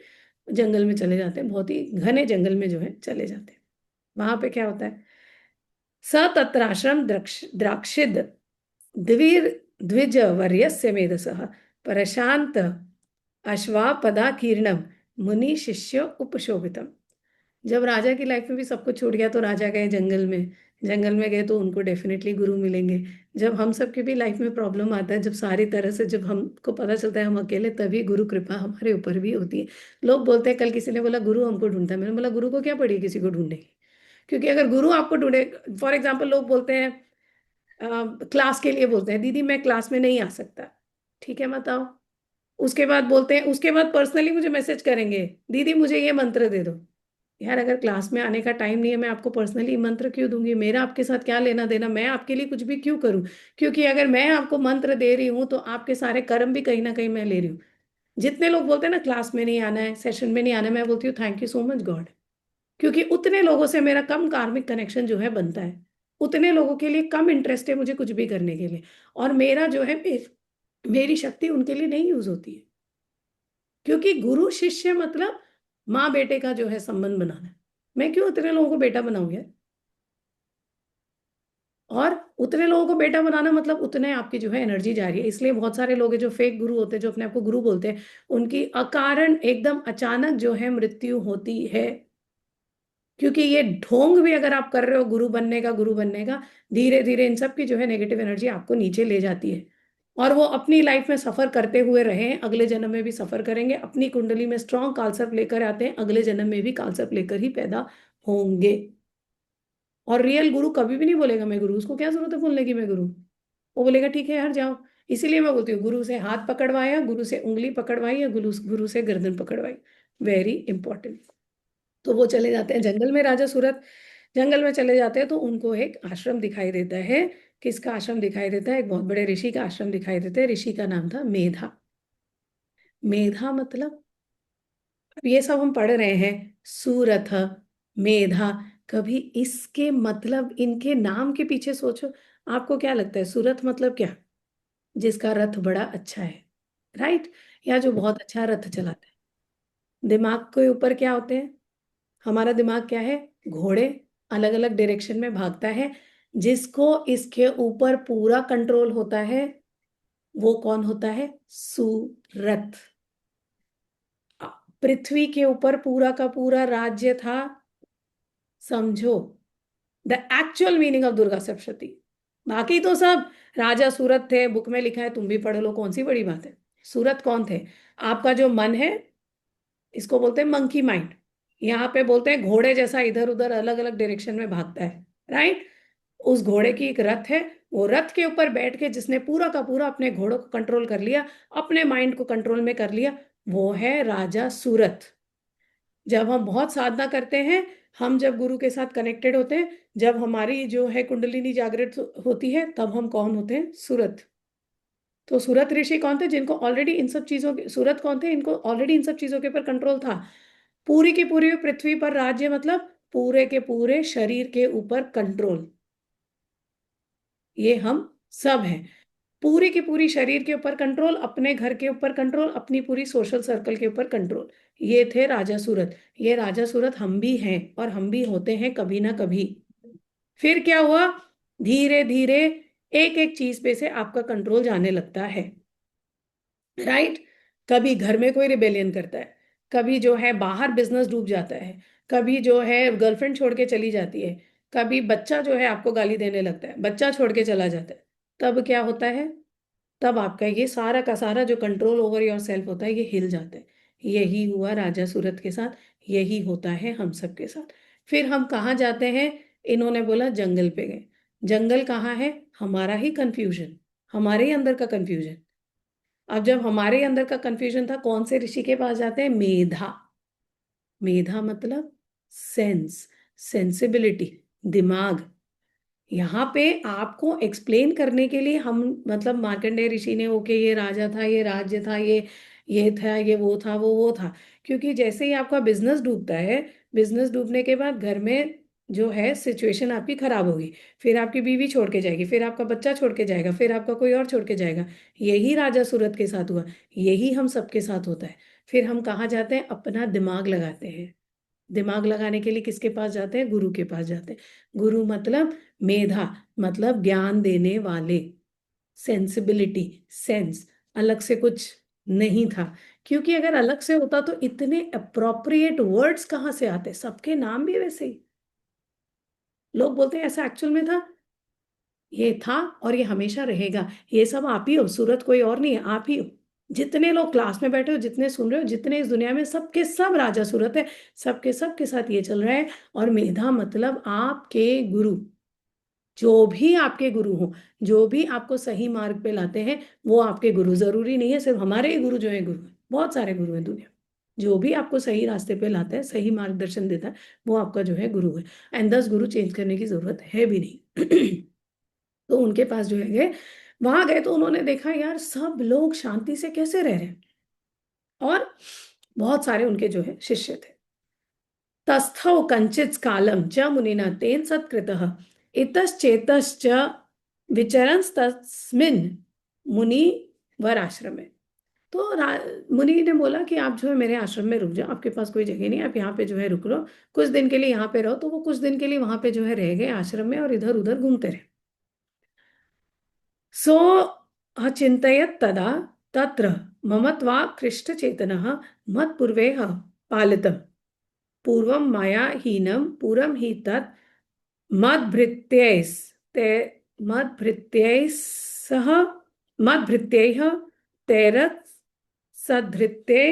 जंगल में चले जाते हैं। बहुत ही घने जंगल में जो है चले जाते हैं। वहां पे क्या होता है? स तत्राश्रम द्राक्षिद द्विर द्विज वर्यस्य मेधसः प्रशांत अश्वापदाकीर्णम मुनि शिष्य उपशोभितम। जब राजा की लाइफ में भी सब कुछ छूट गया तो राजा गए जंगल में। जंगल में गए तो उनको डेफिनेटली गुरु मिलेंगे। जब हम सबके भी लाइफ में प्रॉब्लम आता है, जब सारी तरह से जब हमको पता चलता है हम अकेले, तभी गुरु कृपा हमारे ऊपर भी होती है। लोग बोलते हैं, कल किसी ने बोला गुरु हमको ढूंढता है। मैंने बोला गुरु को क्या पड़ी किसी को ढूंढने की? क्योंकि अगर गुरु आपको ढूंढे, फॉर एग्जाम्पल लोग बोलते हैं क्लास के लिए बोलते हैं दीदी मैं क्लास में नहीं आ सकता। ठीक है बताओ। उसके बाद बोलते हैं, उसके बाद पर्सनली मुझे मैसेज करेंगे दीदी मुझे ये मंत्र दे दो। यार अगर क्लास में आने का टाइम नहीं है, मैं आपको पर्सनली मंत्र क्यों दूंगी? मेरा आपके साथ क्या लेना देना? मैं आपके लिए कुछ भी क्यों करूं? क्योंकि अगर मैं आपको मंत्र दे रही हूं तो आपके सारे कर्म भी कहीं ना कहीं मैं ले रही हूँ। जितने लोग बोलते हैं ना क्लास में नहीं आना है, सेशन में नहीं आना है, मैं बोलती हूँ thank you so much God. क्योंकि उतने लोगों से मेरा कम कार्मिक कनेक्शन जो है बनता है। उतने लोगों के लिए कम इंटरेस्ट है मुझे कुछ भी करने के लिए। और मेरा जो है मेरी शक्ति उनके लिए नहीं यूज होती है। क्योंकि गुरु शिष्य मतलब माँ बेटे का जो है संबंध बनाना है। मैं क्यों उतने लोगों को बेटा बनाऊंगी यार? और उतने लोगों को बेटा बनाना मतलब उतने आपकी जो है एनर्जी जा रही है। इसलिए बहुत सारे लोग हैं जो फेक गुरु होते हैं, जो अपने आप को गुरु बोलते हैं, उनकी अकारण एकदम अचानक जो है मृत्यु होती है। क्योंकि ये ढोंग भी अगर आप कर रहे हो गुरु बनने का, धीरे धीरे इन सब की जो है नेगेटिव एनर्जी आपको नीचे ले जाती है। और वो अपनी लाइफ में सफर करते हुए रहे हैं, अगले जन्म में भी सफर करेंगे। अपनी कुंडली में स्ट्रांग कालसर्प लेकर आते हैं, अगले जन्म में भी कालसर्प लेकर ही पैदा होंगे। और रियल गुरु कभी भी नहीं बोलेगा मैं गुरु। उसको क्या जरूरत है बोलने की मैं गुरु? वो बोलेगा ठीक है यार जाओ। इसीलिए मैं बोलती हूँ गुरु से हाथ पकड़वाया, गुरु से उंगली पकड़वाई, या गुरु गुरु से गर्दन पकड़वाई। Very important. तो वो चले जाते हैं जंगल में, राजा सूरत जंगल में चले जाते हैं तो उनको एक आश्रम दिखाई देता है। किसका आश्रम दिखाई देता है? एक बहुत बड़े ऋषि का आश्रम दिखाई देता है। ऋषि का नाम था मेधा। मेधा मतलब, अब ये सब हम पढ़ रहे हैं, सूरथ, मेधा। कभी इसके मतलब, इनके नाम के पीछे सोचो। आपको क्या लगता है सूरथ मतलब क्या? जिसका रथ बड़ा अच्छा है, राइट? या जो बहुत अच्छा रथ चलाता है। दिमाग के ऊपर क्या होते हैं? हमारा दिमाग क्या है? घोड़े। अलग अलग डायरेक्शन में भागता है। जिसको इसके ऊपर पूरा कंट्रोल होता है वो कौन होता है? सूरत। पृथ्वी के ऊपर पूरा का पूरा राज्य था। समझो the actual meaning of Durga Saptashati. बाकी तो सब राजा सूरत थे, बुक में लिखा है, तुम भी पढ़ लो, कौन सी बड़ी बात है। सूरत कौन थे? आपका जो मन है, इसको बोलते हैं मंकी माइंड। यहाँ पे बोलते हैं घोड़े जैसा इधर उधर अलग अलग डायरेक्शन में भागता है, राइट? उस घोड़े की एक रथ है। वो रथ के ऊपर बैठ के जिसने पूरा का पूरा अपने घोड़ों को कंट्रोल कर लिया, अपने माइंड को कंट्रोल में कर लिया, वो है राजा सूरत। जब हम बहुत साधना करते हैं, हम जब गुरु के साथ कनेक्टेड होते हैं, जब हमारी जो है कुंडलिनी जागृत होती है, तब हम कौन होते हैं? सूरत। तो सूरत ऋषि कौन थे? जिनको ऑलरेडी इन सब चीजों के, सूरत कौन थे? इनको ऑलरेडी इन सब चीजों के ऊपर कंट्रोल था। पूरी की पूरी पृथ्वी पर राज्य मतलब पूरे के पूरे शरीर के ऊपर कंट्रोल। ये हम सब हैं। पूरी की पूरी शरीर के ऊपर कंट्रोल, अपने घर के ऊपर कंट्रोल, अपनी पूरी सोशल सर्कल के ऊपर कंट्रोल। ये थे राजा सूरत। ये राजा सूरत हम भी हैं और हम भी होते हैं कभी ना कभी। फिर क्या हुआ, धीरे धीरे एक एक चीज पे से आपका कंट्रोल जाने लगता है, राइट। कभी घर में कोई रिबेलियन करता है, कभी जो है बाहर बिजनेस डूब जाता है, कभी जो है गर्लफ्रेंड छोड़ के चली जाती है, कभी बच्चा जो है आपको गाली देने लगता है, बच्चा छोड़ के चला जाता है। तब क्या होता है, तब आपका ये सारा का सारा जो कंट्रोल ओवर योर सेल्फ होता है ये हिल जाता है। यही हुआ राजा सूरत के साथ, यही होता है हम सब के साथ। फिर हम कहाँ जाते हैं, इन्होंने बोला जंगल पे गए। जंगल कहाँ है, हमारा ही कंफ्यूजन, हमारे ही अंदर का कंफ्यूजन। अब जब हमारे अंदर का कंफ्यूजन था, कौन से ऋषि के पास जाते हैं, मेधा। मेधा मतलब सेंस, सेंसिबिलिटी, दिमाग। यहाँ पे आपको एक्सप्लेन करने के लिए हम, मतलब मार्कंडेय ऋषि ने, ओके ये राजा था, ये राज्य था, ये था, ये वो था, वो था। क्योंकि जैसे ही आपका बिजनेस डूबता है, बिजनेस डूबने के बाद घर में जो है सिचुएशन आपकी खराब होगी, फिर आपकी बीवी छोड़ के जाएगी, फिर आपका बच्चा छोड़ के जाएगा, फिर आपका कोई और छोड़ के जाएगा। यही राजा सूरत के साथ हुआ, यही हम सबके साथ होता है। फिर हम कहाँ जाते हैं, अपना दिमाग लगाते हैं। दिमाग लगाने के लिए किसके पास जाते हैं, गुरु के पास जाते हैं। गुरु मतलब मेधा, मतलब ज्ञान देने वाले, सेंसिबिलिटी, सेंस। अलग से कुछ नहीं था, क्योंकि अगर अलग से होता तो इतने अप्रोप्रिएट वर्ड्स कहाँ से आते, सबके नाम भी वैसे ही। लोग बोलते हैं ऐसा एक्चुअल में था, ये था और ये हमेशा रहेगा, ये सब आप ही हो, सूरत कोई और नहीं है, आप ही हो। जितने लोग क्लास में बैठे हो, जितने सुन रहे हो, जितने इस दुनिया में, सबके सब राजा सूरत है, सबके सब के साथ ये चल रहा है। और मेधा मतलब आपके गुरु, जो भी आपके गुरु हो, जो भी आपको सही मार्ग पे लाते हैं, वो आपके गुरु। जरूरी नहीं है सिर्फ हमारे ही गुरु जो है गुरु है, बहुत सारे गुरु हैं दुनिया में। जो भी आपको सही रास्ते पे लाता है, सही मार्गदर्शन देता है, वो आपका जो है गुरु है। एंड 10 गुरु चेंज करने की जरूरत है भी नहीं। तो उनके पास जो है गए, वहां गए तो उन्होंने देखा यार सब लोग शांति से कैसे रह रहे हैं। और बहुत सारे उनके जो है शिष्य थे। तस्थौ कंचित कालम च मुनिना तेन सत्कृतः इतश्चेतश्च विचरंस्तस्मिन् मुनि वर आश्रम में। तो मुनि ने बोला कि आप जो है मेरे आश्रम में रुक जाओ, आपके पास कोई जगह नहीं, आप यहाँ पे जो है रुक लो, कुछ दिन के लिए यहाँ पे रहो। तो वो कुछ दिन के लिए वहां पे जो है रह गए आश्रम में, और इधर उधर घूमते रहे। सो अचिन्तयत् तदा तत्र ममत्वाकृष्टचेतनः मत्पूर्वैः पालितम् पूर्वं माया हीनं पुरं हि तत् मद्भृत्यैस् ते मद्भृत्यैः सह मद्भृत्यैः तैरत् सद्धृत्यै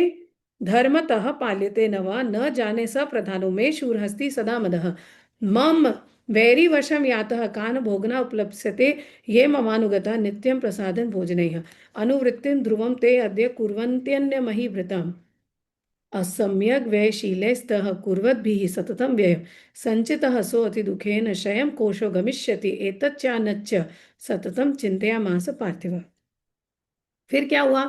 धर्मतः पाल्यते न वा न जाने स प्रधानो मे शूरहस्ति सदा मदः मम वैरी वशम यातः कान भोगना उपलप्स्यते ये ममानुगतः नित्यं प्रसादन भोजनैः अनुवृत्तिं ध्रुवं ते अद्य कुर्वन्त्यन्यमहीभृताम् असम्यग् व्ययशीलैस्तः कुर्वद्भिः सततं व्ययः सञ्चितः सोऽति दुःखेन क्षयं कोशो गमिष्यति एतच्चानच्च सततं चिन्तयामास पार्थिव। फिर क्या हुआ,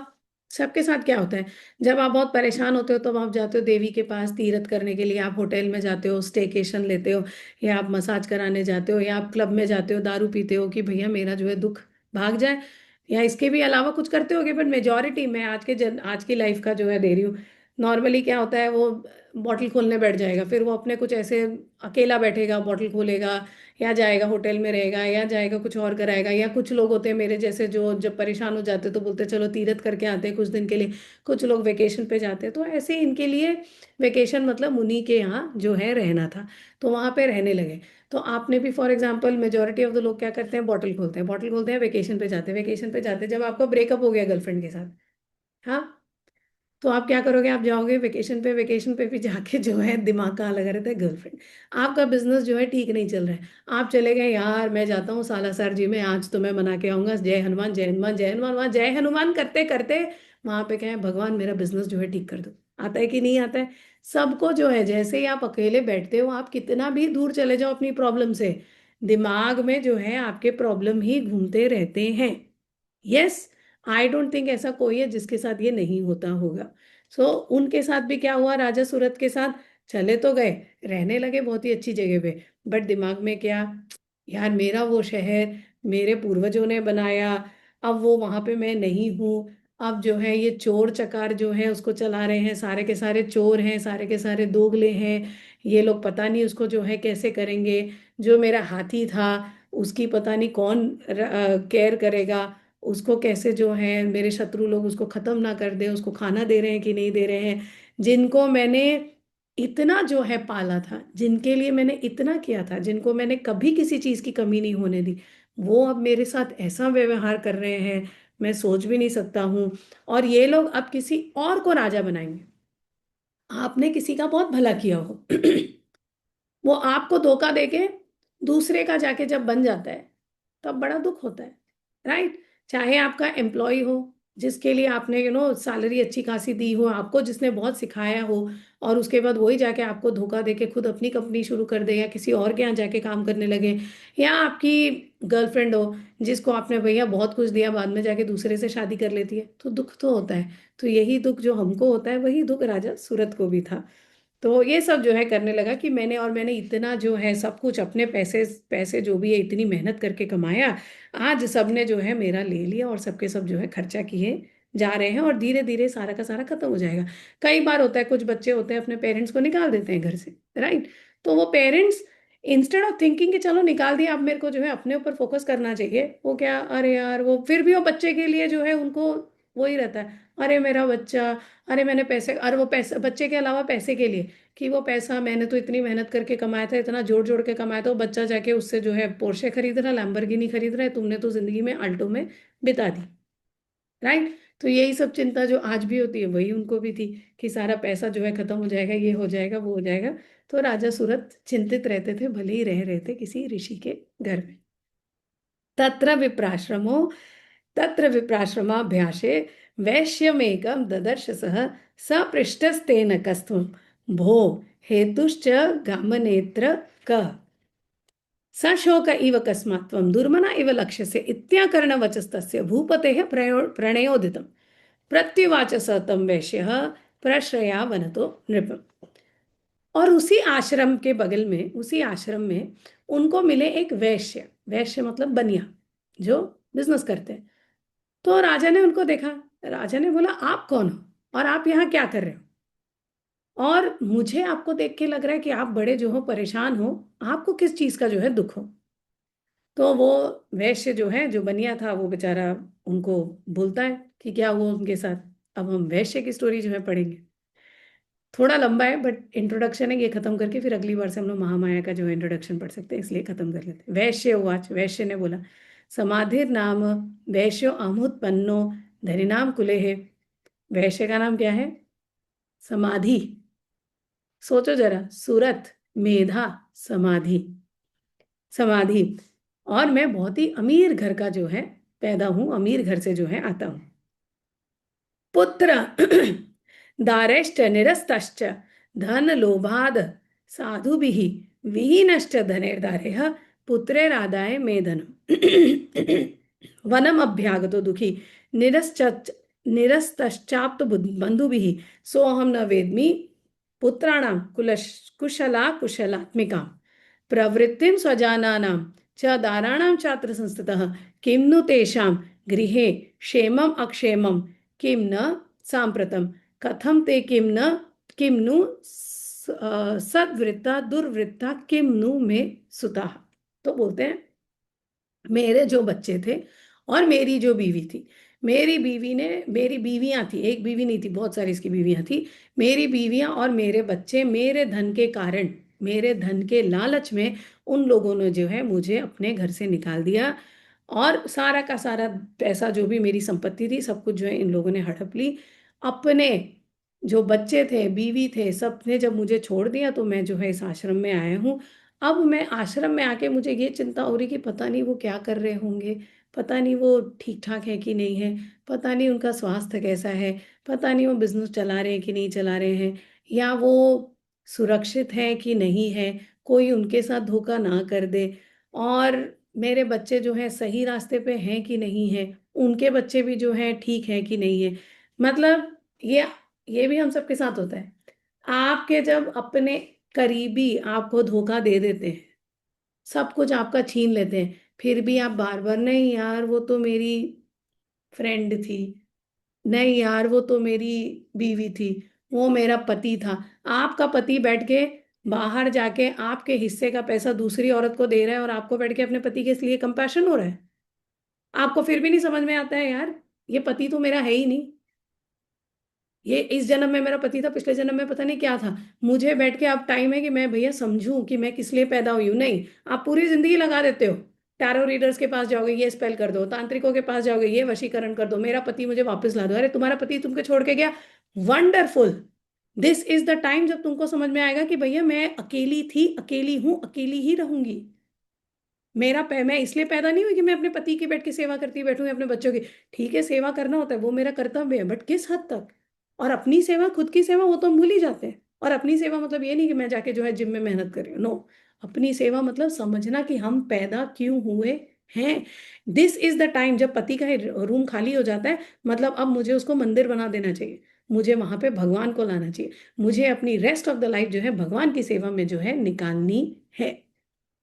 सबके साथ क्या होता है, जब आप बहुत परेशान होते हो तब आप जाते हो देवी के पास तीर्थ करने के लिए, आप होटल में जाते हो, स्टेकेशन लेते हो, या आप मसाज कराने जाते हो, या आप क्लब में जाते हो, दारू पीते हो कि भैया मेरा जो है दुख भाग जाए, या इसके भी अलावा कुछ करते होगे। बट मेजोरिटी मैं आज की लाइफ का जो है दे रही हूँ। नॉर्मली क्या होता है, वो बॉटल खोलने बैठ जाएगा, फिर वो अपने कुछ ऐसे अकेला बैठेगा, बॉटल खोलेगा, या जाएगा होटल में रहेगा, या जाएगा कुछ और कराएगा। या कुछ लोग होते हैं मेरे जैसे जो जब परेशान हो जाते तो बोलते चलो तीर्थ करके आते हैं कुछ दिन के लिए। कुछ लोग वेकेशन पे जाते हैं, तो ऐसे इनके लिए वेकेशन मतलब मुनि के यहाँ जो है रहना था, तो वहाँ पे रहने लगे। तो आपने भी for example majority of the लोग क्या करते हैं, बॉटल खोलते हैं, बॉटल खोलते हैं, वेकेशन पे जाते हैं, वेकेशन पे जाते हैं, जब आपका ब्रेकअप हो गया गर्लफ्रेंड के साथ, हाँ, तो आप क्या करोगे, आप जाओगे वेकेशन पे, वेकेशन पे भी जाके जो है दिमाग कहाँ लगा रहता है, गर्लफ्रेंड। आपका बिजनेस जो है ठीक नहीं चल रहा है, आप चले गए यार मैं जाता हूँ सालासर जी में, आज तो मैं मना के आऊंगा, जय हनुमान जय हनुमान जय हनुमान, वहाँ जय हनुमान करते करते वहां पे क्या है, भगवान मेरा बिजनेस जो है ठीक कर दो। आता है कि नहीं आता है, सबको जो है, जैसे ही आप अकेले बैठते हो, आप कितना भी दूर चले जाओ अपनी प्रॉब्लम से, दिमाग में जो है आपके प्रॉब्लम ही घूमते रहते हैं। यस, आई डोंट थिंक ऐसा कोई है जिसके साथ ये नहीं होता होगा। सो उनके साथ भी क्या हुआ, राजा सूरत के साथ चले तो गए, रहने लगे बहुत ही अच्छी जगह पे, बट दिमाग में क्या, यार मेरा वो शहर मेरे पूर्वजों ने बनाया, अब वो वहां पे मैं नहीं हूँ। अब जो है ये चोर चकार जो है उसको चला रहे हैं, सारे के सारे चोर हैं, सारे के सारे दोगले हैं। ये लोग पता नहीं उसको जो है कैसे करेंगे। जो मेरा हाथी था उसकी पता नहीं कौन केयर करेगा। उसको कैसे जो है मेरे शत्रु लोग उसको खत्म ना कर दे, उसको खाना दे रहे हैं कि नहीं दे रहे हैं। जिनको मैंने इतना जो है पाला था, जिनके लिए मैंने इतना किया था, जिनको मैंने कभी किसी चीज की कमी नहीं होने दी, वो अब मेरे साथ ऐसा व्यवहार कर रहे हैं, मैं सोच भी नहीं सकता हूँ। और ये लोग अब किसी और को राजा बनाएंगे। आपने किसी का बहुत भला किया हो वो आपको धोखा देके दूसरे का जाके जब बन जाता है, तब बड़ा दुख होता है। राइट। चाहे आपका एम्प्लॉय हो, जिसके लिए आपने सैलरी अच्छी खासी दी हो, आपको जिसने बहुत सिखाया हो, और उसके बाद वही जाके आपको धोखा देके खुद अपनी कंपनी शुरू कर दे या किसी और के यहाँ जाके काम करने लगे। या आपकी गर्लफ्रेंड हो, जिसको आपने भैया बहुत कुछ दिया, बाद में जाके दूसरे से शादी कर लेती है, तो दुख तो होता है। तो यही दुख जो हमको होता है, वही दुख राजा सूरत को भी था। तो ये सब जो है करने लगा कि मैंने इतना जो है सब कुछ अपने पैसे पैसे जो भी है इतनी मेहनत करके कमाया, आज सबने जो है मेरा ले लिया और सबके सब जो है खर्चा किए जा रहे हैं, और धीरे धीरे सारा का सारा खत्म हो जाएगा। कई बार होता है कुछ बच्चे होते हैं अपने पेरेंट्स को निकाल देते हैं घर से। राइट। तो वो पेरेंट्स इंस्टेड ऑफ थिंकिंग कि चलो निकाल दिया, अब मेरे को जो है अपने ऊपर फोकस करना चाहिए, वो क्या, अरे यार वो फिर भी वो बच्चे के लिए जो है उनको वही रहता है, अरे मेरा बच्चा, अरे मैंने पैसे, अरे वो पैसे बच्चे के अलावा पैसे के लिए, कि वो पैसा मैंने तो इतनी मेहनत करके कमाया था, इतना जोड़ जोड़ के कमाया था, वो बच्चा जाके उससे जो है पोर्शे खरीद रहा है, लैम्बोर्गिनी खरीद रहा है, तुमने तो जिंदगी में अल्टो में बिता दी। राइट। तो यही सब चिंता जो आज भी होती है वही उनको भी थी, कि सारा पैसा जो है खत्म हो जाएगा, ये हो जाएगा, वो हो जाएगा। तो राजा सूरत चिंतित रहते थे, भले ही रह रहे थे किसी ऋषि के घर में। तत्र विप्राश्रमो तत्र विप्राश्रमाभ्यासे वैश्यमेकं ददर्श सः, स पृष्ठस्तेन कस्त्वं भो हेतुश्च गामनेत्र कः, सशोक इव कस्मात् त्वं दुर्मना इव लक्ष्यसे इत्याकर्णवचस्तस्य भूपतेः प्रणयोदितं प्रत्युवाच स तं वैश्यः प्रश्रयावनतो नृपम्। और उसी आश्रम के बगल में, उसी आश्रम में उनको मिले एक वैश्य, वैश्य मतलब बनिया, जो बिजनेस करते हैं। तो राजा ने उनको देखा। राजा ने बोला, आप कौन हो और आप यहाँ क्या कर रहे हो, और मुझे आपको देख के लग रहा है कि आप बड़े जो हो परेशान हो, आपको किस चीज का जो है दुख हो। तो वो वैश्य जो है, जो बनिया था, वो बेचारा उनको बोलता है कि क्या हुआ उनके साथ। अब हम वैश्य की स्टोरी जो है पढ़ेंगे, थोड़ा लंबा है बट इंट्रोडक्शन है, ये खत्म करके फिर अगली बार से हम लोग महामाया का जो है इंट्रोडक्शन पढ़ सकते हैं, इसलिए खत्म कर लेते हैं। वैश्य उवाच, वैश्य ने बोला, समाधिर नाम वैश्यो अमुत्पन्नो धनिनाम कुले है। वैश्य का नाम क्या है? समाधि। सोचो जरा, सूरत, मेधा, समाधि, समाधि। और मैं बहुत ही अमीर घर का जो है पैदा हूं, अमीर घर से जो है आता हूं। पुत्र दारेश्च निरस्तश्च धन लोभाद साधुभिः विहीनश्च धनेर्दारेः पुत्रेरादाय मे धनम् वनम अभ्यागतो दुखी निरस्तश्चाप्त बंधुभिः सोऽहं न वेद्मि पुत्राणां कुशला कुशलात्मिकां प्रवृत्तिं स्वजानानां च दाराणां चात्र संस्थितः किं नु तेषां गृहे क्षेमम् अक्षेमं किं न सांप्रतम कथम ते किं नु सद्वृत्ता दुर्वृत्ता किं नु में सुता। तो बोलते हैं, मेरे जो बच्चे थे और मेरी जो बीवी थी, मेरी बीवियां थी, एक बीवी नहीं थी, बहुत सारी इसकी बीवियां थी। मेरी बीवियां और मेरे बच्चे मेरे धन के कारण, मेरे धन के लालच में उन लोगों ने जो है मुझे अपने घर से निकाल दिया, और सारा का सारा पैसा जो भी मेरी संपत्ति थी सब कुछ जो है इन लोगों ने हड़प ली। अपने जो बच्चे थे, बीवी थे, सब ने जब मुझे छोड़ दिया, तो मैं जो है इस आश्रम में आया हूँ। अब मैं आश्रम में आके मुझे ये चिंता हो रही कि पता नहीं वो क्या कर रहे होंगे, पता नहीं वो ठीक ठाक है कि नहीं है, पता नहीं उनका स्वास्थ्य कैसा है, पता नहीं वो बिजनेस चला रहे हैं कि नहीं चला रहे हैं, या वो सुरक्षित है कि नहीं है, कोई उनके साथ धोखा ना कर दे। और मेरे बच्चे जो है सही रास्ते पे हैं कि नहीं है, उनके बच्चे भी जो है ठीक है कि नहीं है। मतलब ये भी हम सबके साथ होता है। आपके जब अपने करीबी आपको धोखा दे देते हैं, सब कुछ आपका छीन लेते हैं, फिर भी आप बार बार, नहीं यार वो तो मेरी फ्रेंड थी। नहीं यार, वो तो मेरी बीवी थी, वो मेरा पति था। आपका पति बैठ के बाहर जाके आपके हिस्से का पैसा दूसरी औरत को दे रहा है, और आपको बैठ के अपने पति के लिए कंपैशन हो रहा है। आपको फिर भी नहीं समझ में आता है यार, ये पति तो मेरा है ही नहीं। ये इस जन्म में मेरा पति था, पिछले जन्म में पता नहीं क्या था। मुझे बैठ के अब टाइम है कि मैं भैया समझूं कि मैं किस लिए पैदा हुई हूं। नहीं, आप पूरी जिंदगी लगा देते हो। टैरो रीडर्स के पास जाओगे, ये स्पेल कर दो, तांत्रिकों के पास जाओगे, ये वशीकरण कर दो, मेरा पति मुझे वापस ला दो। अरे तुम्हारा पति तुमको छोड़ के गया, wonderful. This is the time जब तुमको समझ में आएगा कि भैया मैं अकेली थी, अकेली हूं, अकेली ही रहूंगी। मैं इसलिए पैदा नहीं हुई कि मैं अपने पति की बैठ के सेवा करती बैठूं या अपने बच्चों की। ठीक है, सेवा करना होता है, वो मेरा कर्तव्य है, बट किस हद तक। और अपनी सेवा, खुद की सेवा, वो तो हम भूल ही जाते हैं। और अपनी सेवा मतलब ये नहीं कि मैं जाके जो है जिम में मेहनत कर रही हूँ, नो। अपनी सेवा मतलब समझना कि हम पैदा क्यों हुए हैं। दिस इज द टाइम जब पति का रूम खाली हो जाता है, मतलब अब मुझे उसको मंदिर बना देना चाहिए। मुझे वहां पे भगवान को लाना चाहिए। मुझे अपनी रेस्ट ऑफ द लाइफ जो है भगवान की सेवा में जो है निकालनी है।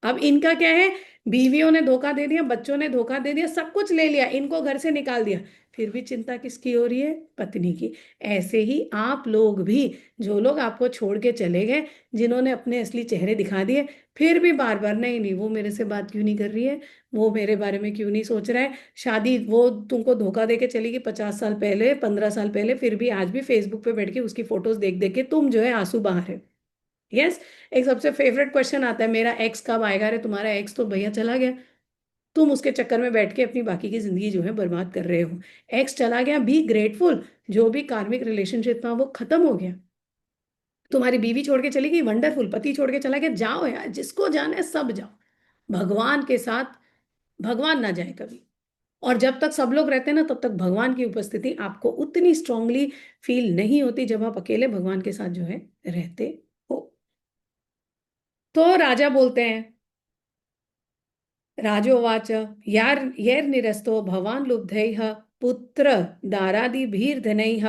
अब इनका क्या है, बीवियों ने धोखा दे दिया, बच्चों ने धोखा दे दिया, सब कुछ ले लिया, इनको घर से निकाल दिया, फिर भी चिंता किसकी हो रही है, पत्नी की। ऐसे ही आप लोग भी, जो लोग आपको छोड़ के चले गए, जिन्होंने अपने असली चेहरे दिखा दिए, फिर भी बार बार नहीं नहीं, वो मेरे से बात क्यों नहीं कर रही है, वो मेरे बारे में क्यों नहीं सोच रहा है। शादी, वो तुमको धोखा दे के चली गई 50 साल पहले, 15 साल पहले, फिर भी आज भी फेसबुक पे बैठ के उसकी फोटोज देख देख के तुम जो है आंसू बहा रहे हो। यस। एक सबसे फेवरेट क्वेश्चन आता है, मेरा एक्स कब आएगा। अरे तुम्हारा एक्स तो भैया चला गया, तुम उसके चक्कर में बैठ के अपनी बाकी की जिंदगी जो है बर्बाद कर रहे हो। एक्स चला गया, बी ग्रेटफुल, जो भी कार्मिक रिलेशनशिप था वो खत्म हो गया। तुम्हारी बीवी छोड़ के चली गई, वंडरफुल, पति छोड़ के चला गया, जाओ यार, जिसको जाना है सब जाओ, भगवान के साथ। भगवान ना जाए कभी। और जब तक सब लोग रहते हैं ना, तब तक भगवान की उपस्थिति आपको उतनी स्ट्रांगली फील नहीं होती, जब आप अकेले भगवान के साथ जो है रहते हो। तो राजा बोलते हैं, राजोवाच यार यैर्निरस्तो भवान् लुब्धैः पुत्र दारादिभिर्धनैः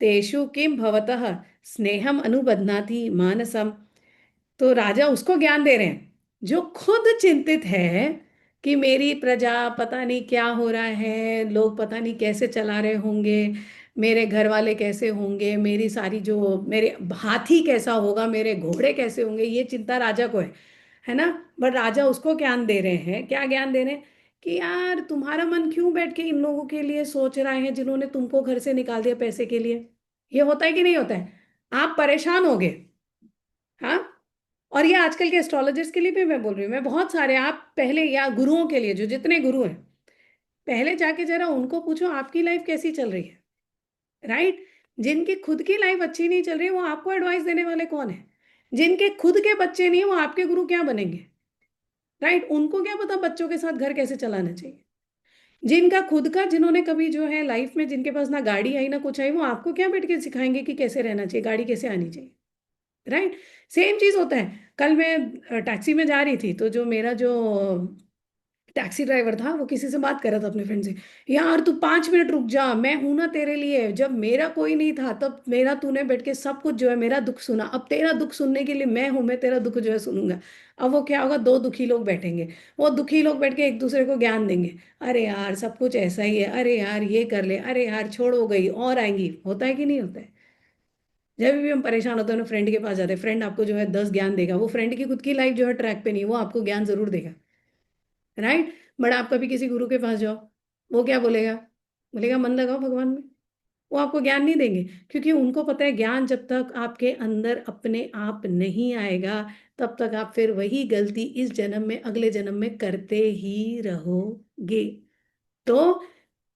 तेषु किं भवतः स्नेहम अनुबध्नाति मानसम। तो राजा उसको ज्ञान दे रहे हैं जो खुद चिंतित है कि मेरी प्रजा पता नहीं क्या हो रहा है, लोग पता नहीं कैसे चला रहे होंगे, मेरे घर वाले कैसे होंगे, मेरी सारी जो मेरे हाथी कैसा होगा, मेरे घोड़े कैसे होंगे, ये चिंता राजा को है ना। बट राजा उसको ज्ञान दे रहे हैं, क्या ज्ञान दे रहे हैं, कि यार तुम्हारा मन क्यों बैठ के इन लोगों के लिए सोच रहा है जिन्होंने तुमको घर से निकाल दिया पैसे के लिए। ये होता है कि नहीं होता है, आप परेशान हो गए। हाँ। और ये आजकल के एस्ट्रोलॉजर्स के लिए भी मैं बोल रही हूँ, मैं बहुत सारे, आप पहले, या गुरुओं के लिए, जो जितने गुरु हैं, पहले जाके जरा उनको पूछो आपकी लाइफ कैसी चल रही है। राइट। जिनकी खुद की लाइफ अच्छी नहीं चल रही वो आपको एडवाइस देने वाले कौन है। जिनके खुद के बच्चे नहीं है वो आपके गुरु क्या बनेंगे। राइट। उनको क्या पता बच्चों के साथ घर कैसे चलाना चाहिए। जिनका खुद का, जिन्होंने कभी जो है लाइफ में, जिनके पास ना गाड़ी आई ना कुछ आई, वो आपको क्या बैठ के सिखाएंगे कि कैसे रहना चाहिए, गाड़ी कैसे आनी चाहिए। राइट। सेम चीज होता है। कल मैं टैक्सी में जा रही थी, तो जो मेरा जो टैक्सी ड्राइवर था, वो किसी से बात कर रहा था अपने फ्रेंड से, यार तू 5 मिनट रुक जा, मैं हूं ना तेरे लिए, जब मेरा कोई नहीं था तब मेरा तूने बैठ के सब कुछ जो है मेरा दुख सुना, अब तेरा दुख सुनने के लिए मैं हूं, मैं तेरा दुख जो है सुनूंगा। अब वो क्या होगा, दो दुखी लोग बैठेंगे, वो दुखी लोग बैठ के एक दूसरे को ज्ञान देंगे, अरे यार सब कुछ ऐसा ही है, अरे यार ये कर ले, अरे यार छोड़, हो गई और आएंगी। होता है कि नहीं होता है। जब भी हम परेशान होते हैं ना, फ्रेंड के पास जाते हैं, फ्रेंड आपको जो है 10 ज्ञान देगा, वो फ्रेंड की खुद की लाइफ जो है ट्रैक पे नहीं है, वो आपको ज्ञान जरूर देगा। राइट। बट आप कभी किसी गुरु के पास जाओ, वो क्या बोलेगा, बोलेगा मन लगाओ भगवान में। वो आपको ज्ञान नहीं देंगे, क्योंकि उनको पता है ज्ञान जब तक आपके अंदर अपने आप नहीं आएगा, तब तक आप फिर वही गलती इस जन्म में, अगले जन्म में करते ही रहोगे। तो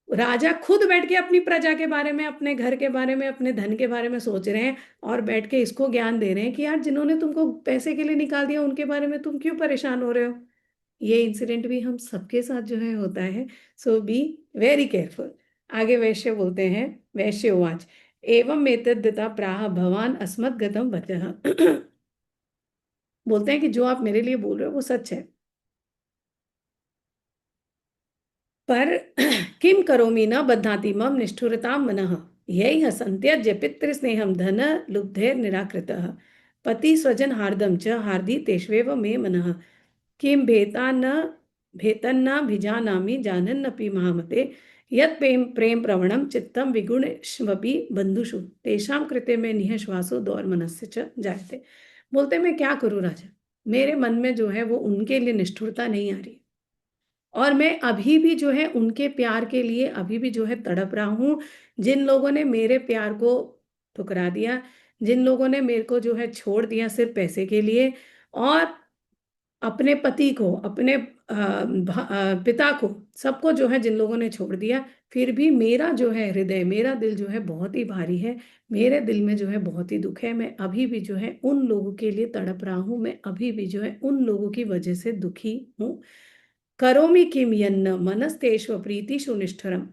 राजा खुद बैठ के अपनी प्रजा के बारे में, अपने घर के बारे में, अपने धन के बारे में सोच रहे हैं, और बैठ के इसको ज्ञान दे रहे हैं कि यार जिन्होंने तुमको पैसे के लिए निकाल दिया उनके बारे में तुम क्यों परेशान हो रहे हो। ये इंसिडेंट भी हम सबके साथ जो है होता है। सो बी वेरी केयरफुल। आगे वैश्य बोलते हैं, वैश्य उवाच एवं एतद्दता प्राह भवान अस्मत् गतम वचः। बोलते हैं कि जो आप मेरे लिए बोल रहे हो वो सच है, पर किम करोमि न बध्नाति मम निष्ठुरतां मनः यैह संत्यज्य पितृस्नेहं धन लुब्धेर निराकृतः पति स्वजन हार्दम च हार्दी तेष्वेव मे मनः किम भेता न भेतन्न भिजानामि जानन्नपि महामते यत् प्रेम प्रेम प्रवणम चित्तम विगुण स्वपि बंधुषु तेषां कृते में निह श्वासो दौर मनस्य च जायते। बोलते मैं क्या करूं राजा, मेरे मन में जो है वो उनके लिए निष्ठुरता नहीं आ रही, और मैं अभी भी जो है उनके प्यार के लिए अभी भी जो है तड़प रहा हूँ। जिन लोगों ने मेरे प्यार को ठुकरा दिया, जिन लोगों ने मेरे को जो है छोड़ दिया सिर्फ पैसे के लिए, और अपने पति को, अपने पिता को, सबको जो है जिन लोगों ने छोड़ दिया, फिर भी मेरा जो है हृदय, मेरा दिल जो है बहुत ही भारी है। मेरे दिल में जो है बहुत ही दुख है। मैं अभी भी जो है उन लोगों के लिए तड़प रहा हूँ, मैं अभी भी जो है उन लोगों की वजह से दुखी हूँ। करोमि किम यन्न मनस्तेष्व प्रीतिषु निष्ठुरम।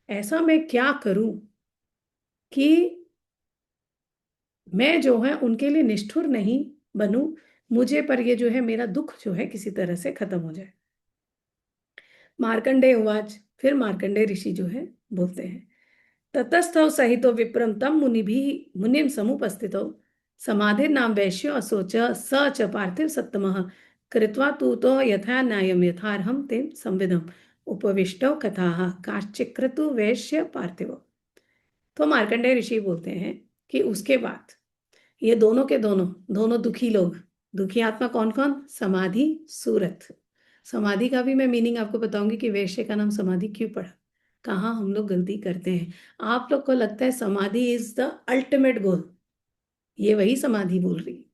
ऐसा मैं क्या करूं कि मैं जो है उनके लिए निष्ठुर नहीं बनूं, मुझे पर ये जो है मेरा दुख जो है किसी तरह से खत्म हो जाए। मार्कंडेय उवाच, फिर मार्कंडेय ऋषि जो है बोलते हैं, ततस्थौ सहितो विप्रम तम मुनि भी मुनिम समुपस्थितौ समाधिर्नाम वैश्यो असोच स च पार्थिव सत्तमः कृत्वा तू तो यथा न्यायम यथार्हम तेन संविदम उपविष्टौ कथाः काश्चिक्रतु वैश्य पार्थिव। तो मार्कंडेय ऋषि बोलते हैं कि उसके बाद ये दोनों के दोनों, दोनों दुखी लोग, दुखी आत्मा कौन कौन, समाधि सूरत। समाधि का भी मैं मीनिंग आपको बताऊंगी कि वैश्य का नाम समाधि क्यों पड़ा, कहाँ हम लोग गलती करते हैं। आप लोग को लगता है समाधि इज द अल्टीमेट गोल, ये वही समाधि बोल रही।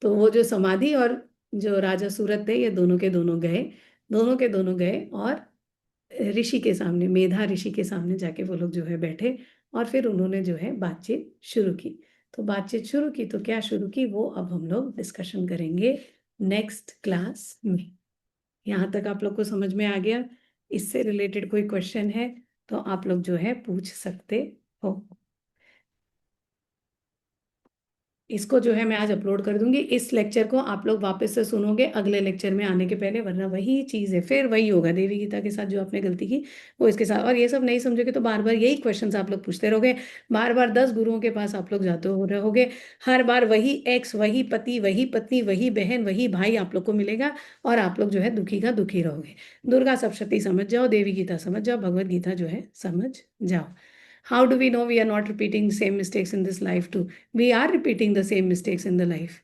तो वो जो समाधि और जो राजा सूरत थे, ये दोनों के दोनों गए, दोनों के दोनों गए और ऋषि के सामने, मेधा ऋषि के सामने जाके वो लोग जो है बैठे, और फिर उन्होंने जो है बातचीत शुरू की। तो बातचीत शुरू की तो क्या शुरू की वो अब हम लोग डिस्कशन करेंगे नेक्स्ट क्लास में। यहाँ तक आप लोग को समझ में आ गया? इससे रिलेटेड कोई क्वेश्चन है तो आप लोग जो है पूछ सकते हो। इसको जो है मैं आज अपलोड कर दूंगी, इस लेक्चर को आप लोग वापस से सुनोगे अगले लेक्चर में आने के पहले, वरना वही चीज़ है, फिर वही होगा देवी गीता के साथ जो आपने गलती की वो इसके साथ। और ये सब नहीं समझोगे तो बार बार यही क्वेश्चंस आप लोग पूछते रहोगे, बार बार 10 गुरुओं के पास आप लोग जाते हो रहोगे, हर बार वही एक्स, वही पति, वही पत्नी, वही बहन, वही भाई आप लोग को मिलेगा, और आप लोग जो है दुखी का दुखी रहोगे। दुर्गा सप्तशती समझ जाओ, देवी गीता समझ जाओ, भगवत गीता जो है समझ जाओ। How do we know we are not repeating the same mistakes in this life too? We are repeating the same mistakes in the life.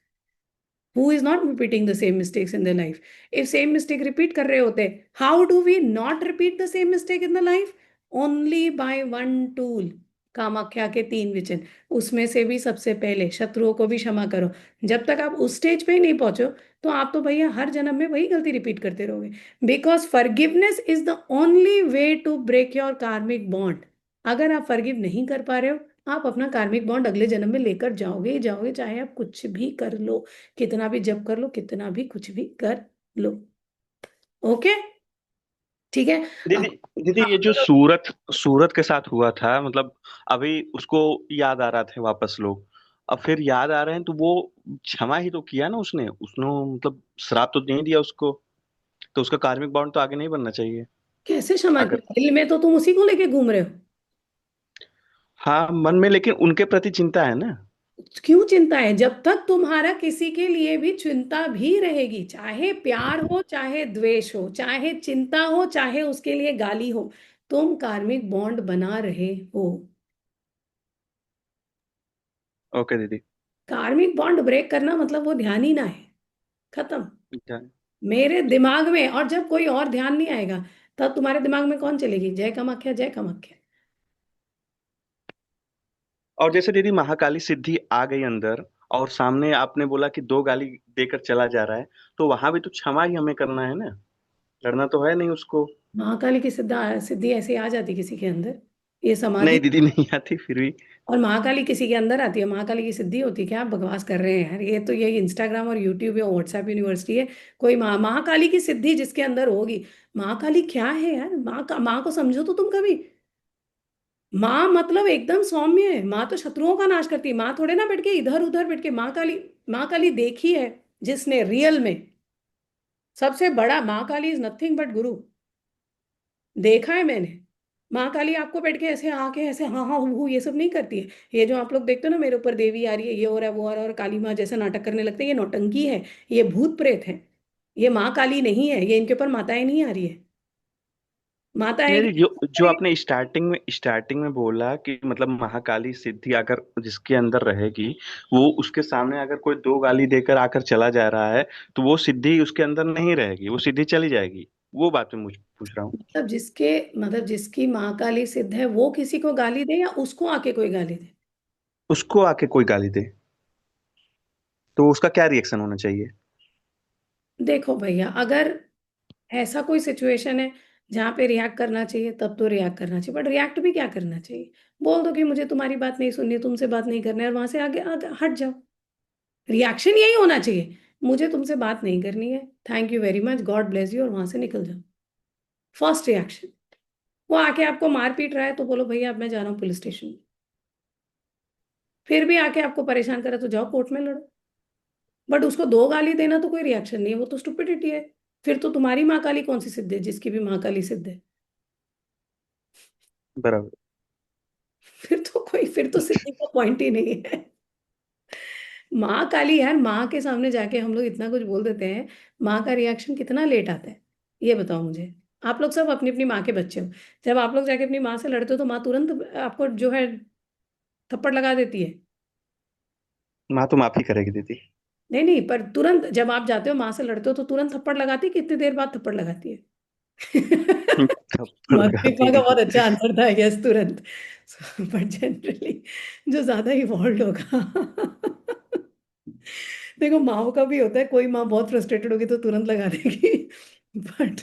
Who is not repeating the same mistakes in their life? If same mistake repeat कर रहे होते, how do we not repeat the same mistake in the life? Only by one tool. Kamakhya के 3 वचन, उसमें से भी सबसे पहले शत्रुओं को भी क्षमा करो। जब तक आप उस स्टेज पे ही नहीं पहुंचो तो आप तो भैया हर जन्म में वही गलती रिपीट करते रहोगे। Because forgiveness is the only way to break your karmic bond. अगर आप फॉरगिव नहीं कर पा रहे हो, आप अपना कार्मिक बॉन्ड अगले जन्म में लेकर जाओगे ही जाओगे, चाहे आप कुछ भी कर लो, कितना भी जप कर लो, कितना भी कुछ भी कर लो। ओके, ठीक है। दीदी, दीदी ये आप जो लोग सूरत सूरत के साथ हुआ था, मतलब अभी उसको याद आ रहा थे वापस लोग, अब फिर याद आ रहे हैं तो वो क्षमा ही तो किया ना उसने उसने मतलब श्राप तो नहीं दिया उसको, तो उसका कार्मिक बाउंड तो आगे नहीं बनना चाहिए। कैसे क्षमा अगर किया, दिल में तो तुम उसी को लेके घूम रहे हो। हाँ मन में, लेकिन उनके प्रति चिंता है ना। क्यों चिंता है, जब तक तुम्हारा किसी के लिए भी चिंता भी रहेगी, चाहे प्यार हो चाहे द्वेष हो, चाहे चिंता हो चाहे उसके लिए गाली हो, तुम कार्मिक बॉन्ड बना रहे हो। ओके दीदी। कार्मिक बॉन्ड ब्रेक करना मतलब वो ध्यान ही ना है, खत्म जान- मेरे दिमाग में। और जब कोई और ध्यान नहीं आएगा तब तुम्हारे दिमाग में कौन चलेगी, जय कामाख्या जय कामाख्या। और जैसे दीदी महाकाली सिद्धि आ गई अंदर, और सामने आपने बोला कि 2 गाली देकर चला जा रहा है, तो वहां भी तो क्षमा ही हमें करना है ना, लड़ना तो है नहीं उसको। महाकाली की सिद्धा सिद्धि ऐसे आ जाती किसी के अंदर, ये समाधि। नहीं दीदी नहीं आती फिर भी। और महाकाली किसी के अंदर आती है, महाकाली की सिद्धि होती है क्या, आप बकवास कर रहे हैं यार, ये तो ये इंस्टाग्राम और यूट्यूब या व्हाट्सएप यूनिवर्सिटी है। कोई महाकाली की सिद्धि जिसके अंदर होगी। महाकाली क्या है यार, माँ को समझो तो तुम कभी। माँ मतलब एकदम सौम्य है, माँ तो शत्रुओं का नाश करती है, माँ थोड़े ना बैठ के इधर उधर बैठ के। माँ काली देखी है जिसने रियल में, सबसे बड़ा माँ काली इज नथिंग बट गुरु। देखा है मैंने, माँ काली आपको बैठ के ऐसे आके ऐसे हाँ हाँ हूँ ये सब नहीं करती है। ये जो आप लोग देखते हो ना, मेरे ऊपर देवी आ रही है, ये हो रहा है वो हो रहा है, और काली माँ जैसे नाटक करने लगते हैं, ये नौटंकी है, ये भूत प्रेत है। ये माँ काली नहीं है, ये इनके ऊपर माताएं नहीं आ रही है। माता नहीं आएगी नहीं, जो जो करेगी। आपने स्टार्टिंग में बोला कि मतलब महाकाली सिद्धि अगर जिसके अंदर रहेगी, वो उसके सामने अगर कोई दो गाली देकर आकर चला जा रहा है, तो वो सिद्धि उसके अंदर नहीं रहेगी, वो सिद्धि चली जाएगी। वो बात मैं मुझे पूछ रहा हूँ। मतलब जिसके, मतलब जिसकी महाकाली सिद्ध है वो किसी को गाली दे या उसको आके कोई गाली दे? उसको आके कोई गाली दे तो उसका क्या रिएक्शन होना चाहिए? देखो भैया, अगर ऐसा कोई सिचुएशन है जहां पे रिएक्ट करना चाहिए तब तो रिएक्ट करना चाहिए, बट रिएक्ट भी क्या करना चाहिए? बोल दो कि मुझे तुम्हारी बात नहीं सुननी, तुमसे बात नहीं करना है, और वहां से आगे आगे हट जाओ। रिएक्शन यही होना चाहिए, मुझे तुमसे बात नहीं करनी है, thank you very much, God bless you, और वहां से निकल जाओ। First reaction. वो आके आपको मार पीट रहा है तो बोलो भैया अब मैं जा रहा हूँ पुलिस स्टेशन। फिर भी आके आपको परेशान करे तो जाओ कोर्ट में लड़ो। बट उसको दो गाली देना तो कोई रिएक्शन नहीं है, वो तो स्टुपिडिटी है। फिर तो तुम्हारी माँ काली कौन सी सिद्ध है, जिसकी भी माँ काली सिद्ध है? बराबर। फिर तो सिद्धि का पॉइंट ही नहीं है। माँ काली यार, माँ के सामने जाके हम लोग इतना कुछ बोल देते हैं, माँ का रिएक्शन कितना लेट आता है, ये बताओ मुझे। आप लोग सब अपनी अपनी माँ के बच्चे हो। जब आप लोग जाके अपनी माँ से लड़ते हो तो माँ तुरंत आपको जो है थप्पड़ लगा देती है। माँ तो माफी करेगी दीदी। नहीं नहीं, पर तुरंत जब आप जाते हो माँ से लड़ते हो तो तुरंत थप्पड़ लगाती है, कितनी देर बाद थप्पड़ लगाती है? थप्पड़ माध्यमिका लगाती का है। बहुत अच्छा आंसर था, यस तुरंत। बट जनरली जो ज्यादा इवॉल्व होगा, देखो माओ का भी होता है, कोई माँ बहुत फ्रस्ट्रेटेड होगी तो तुरंत लगा देगी, but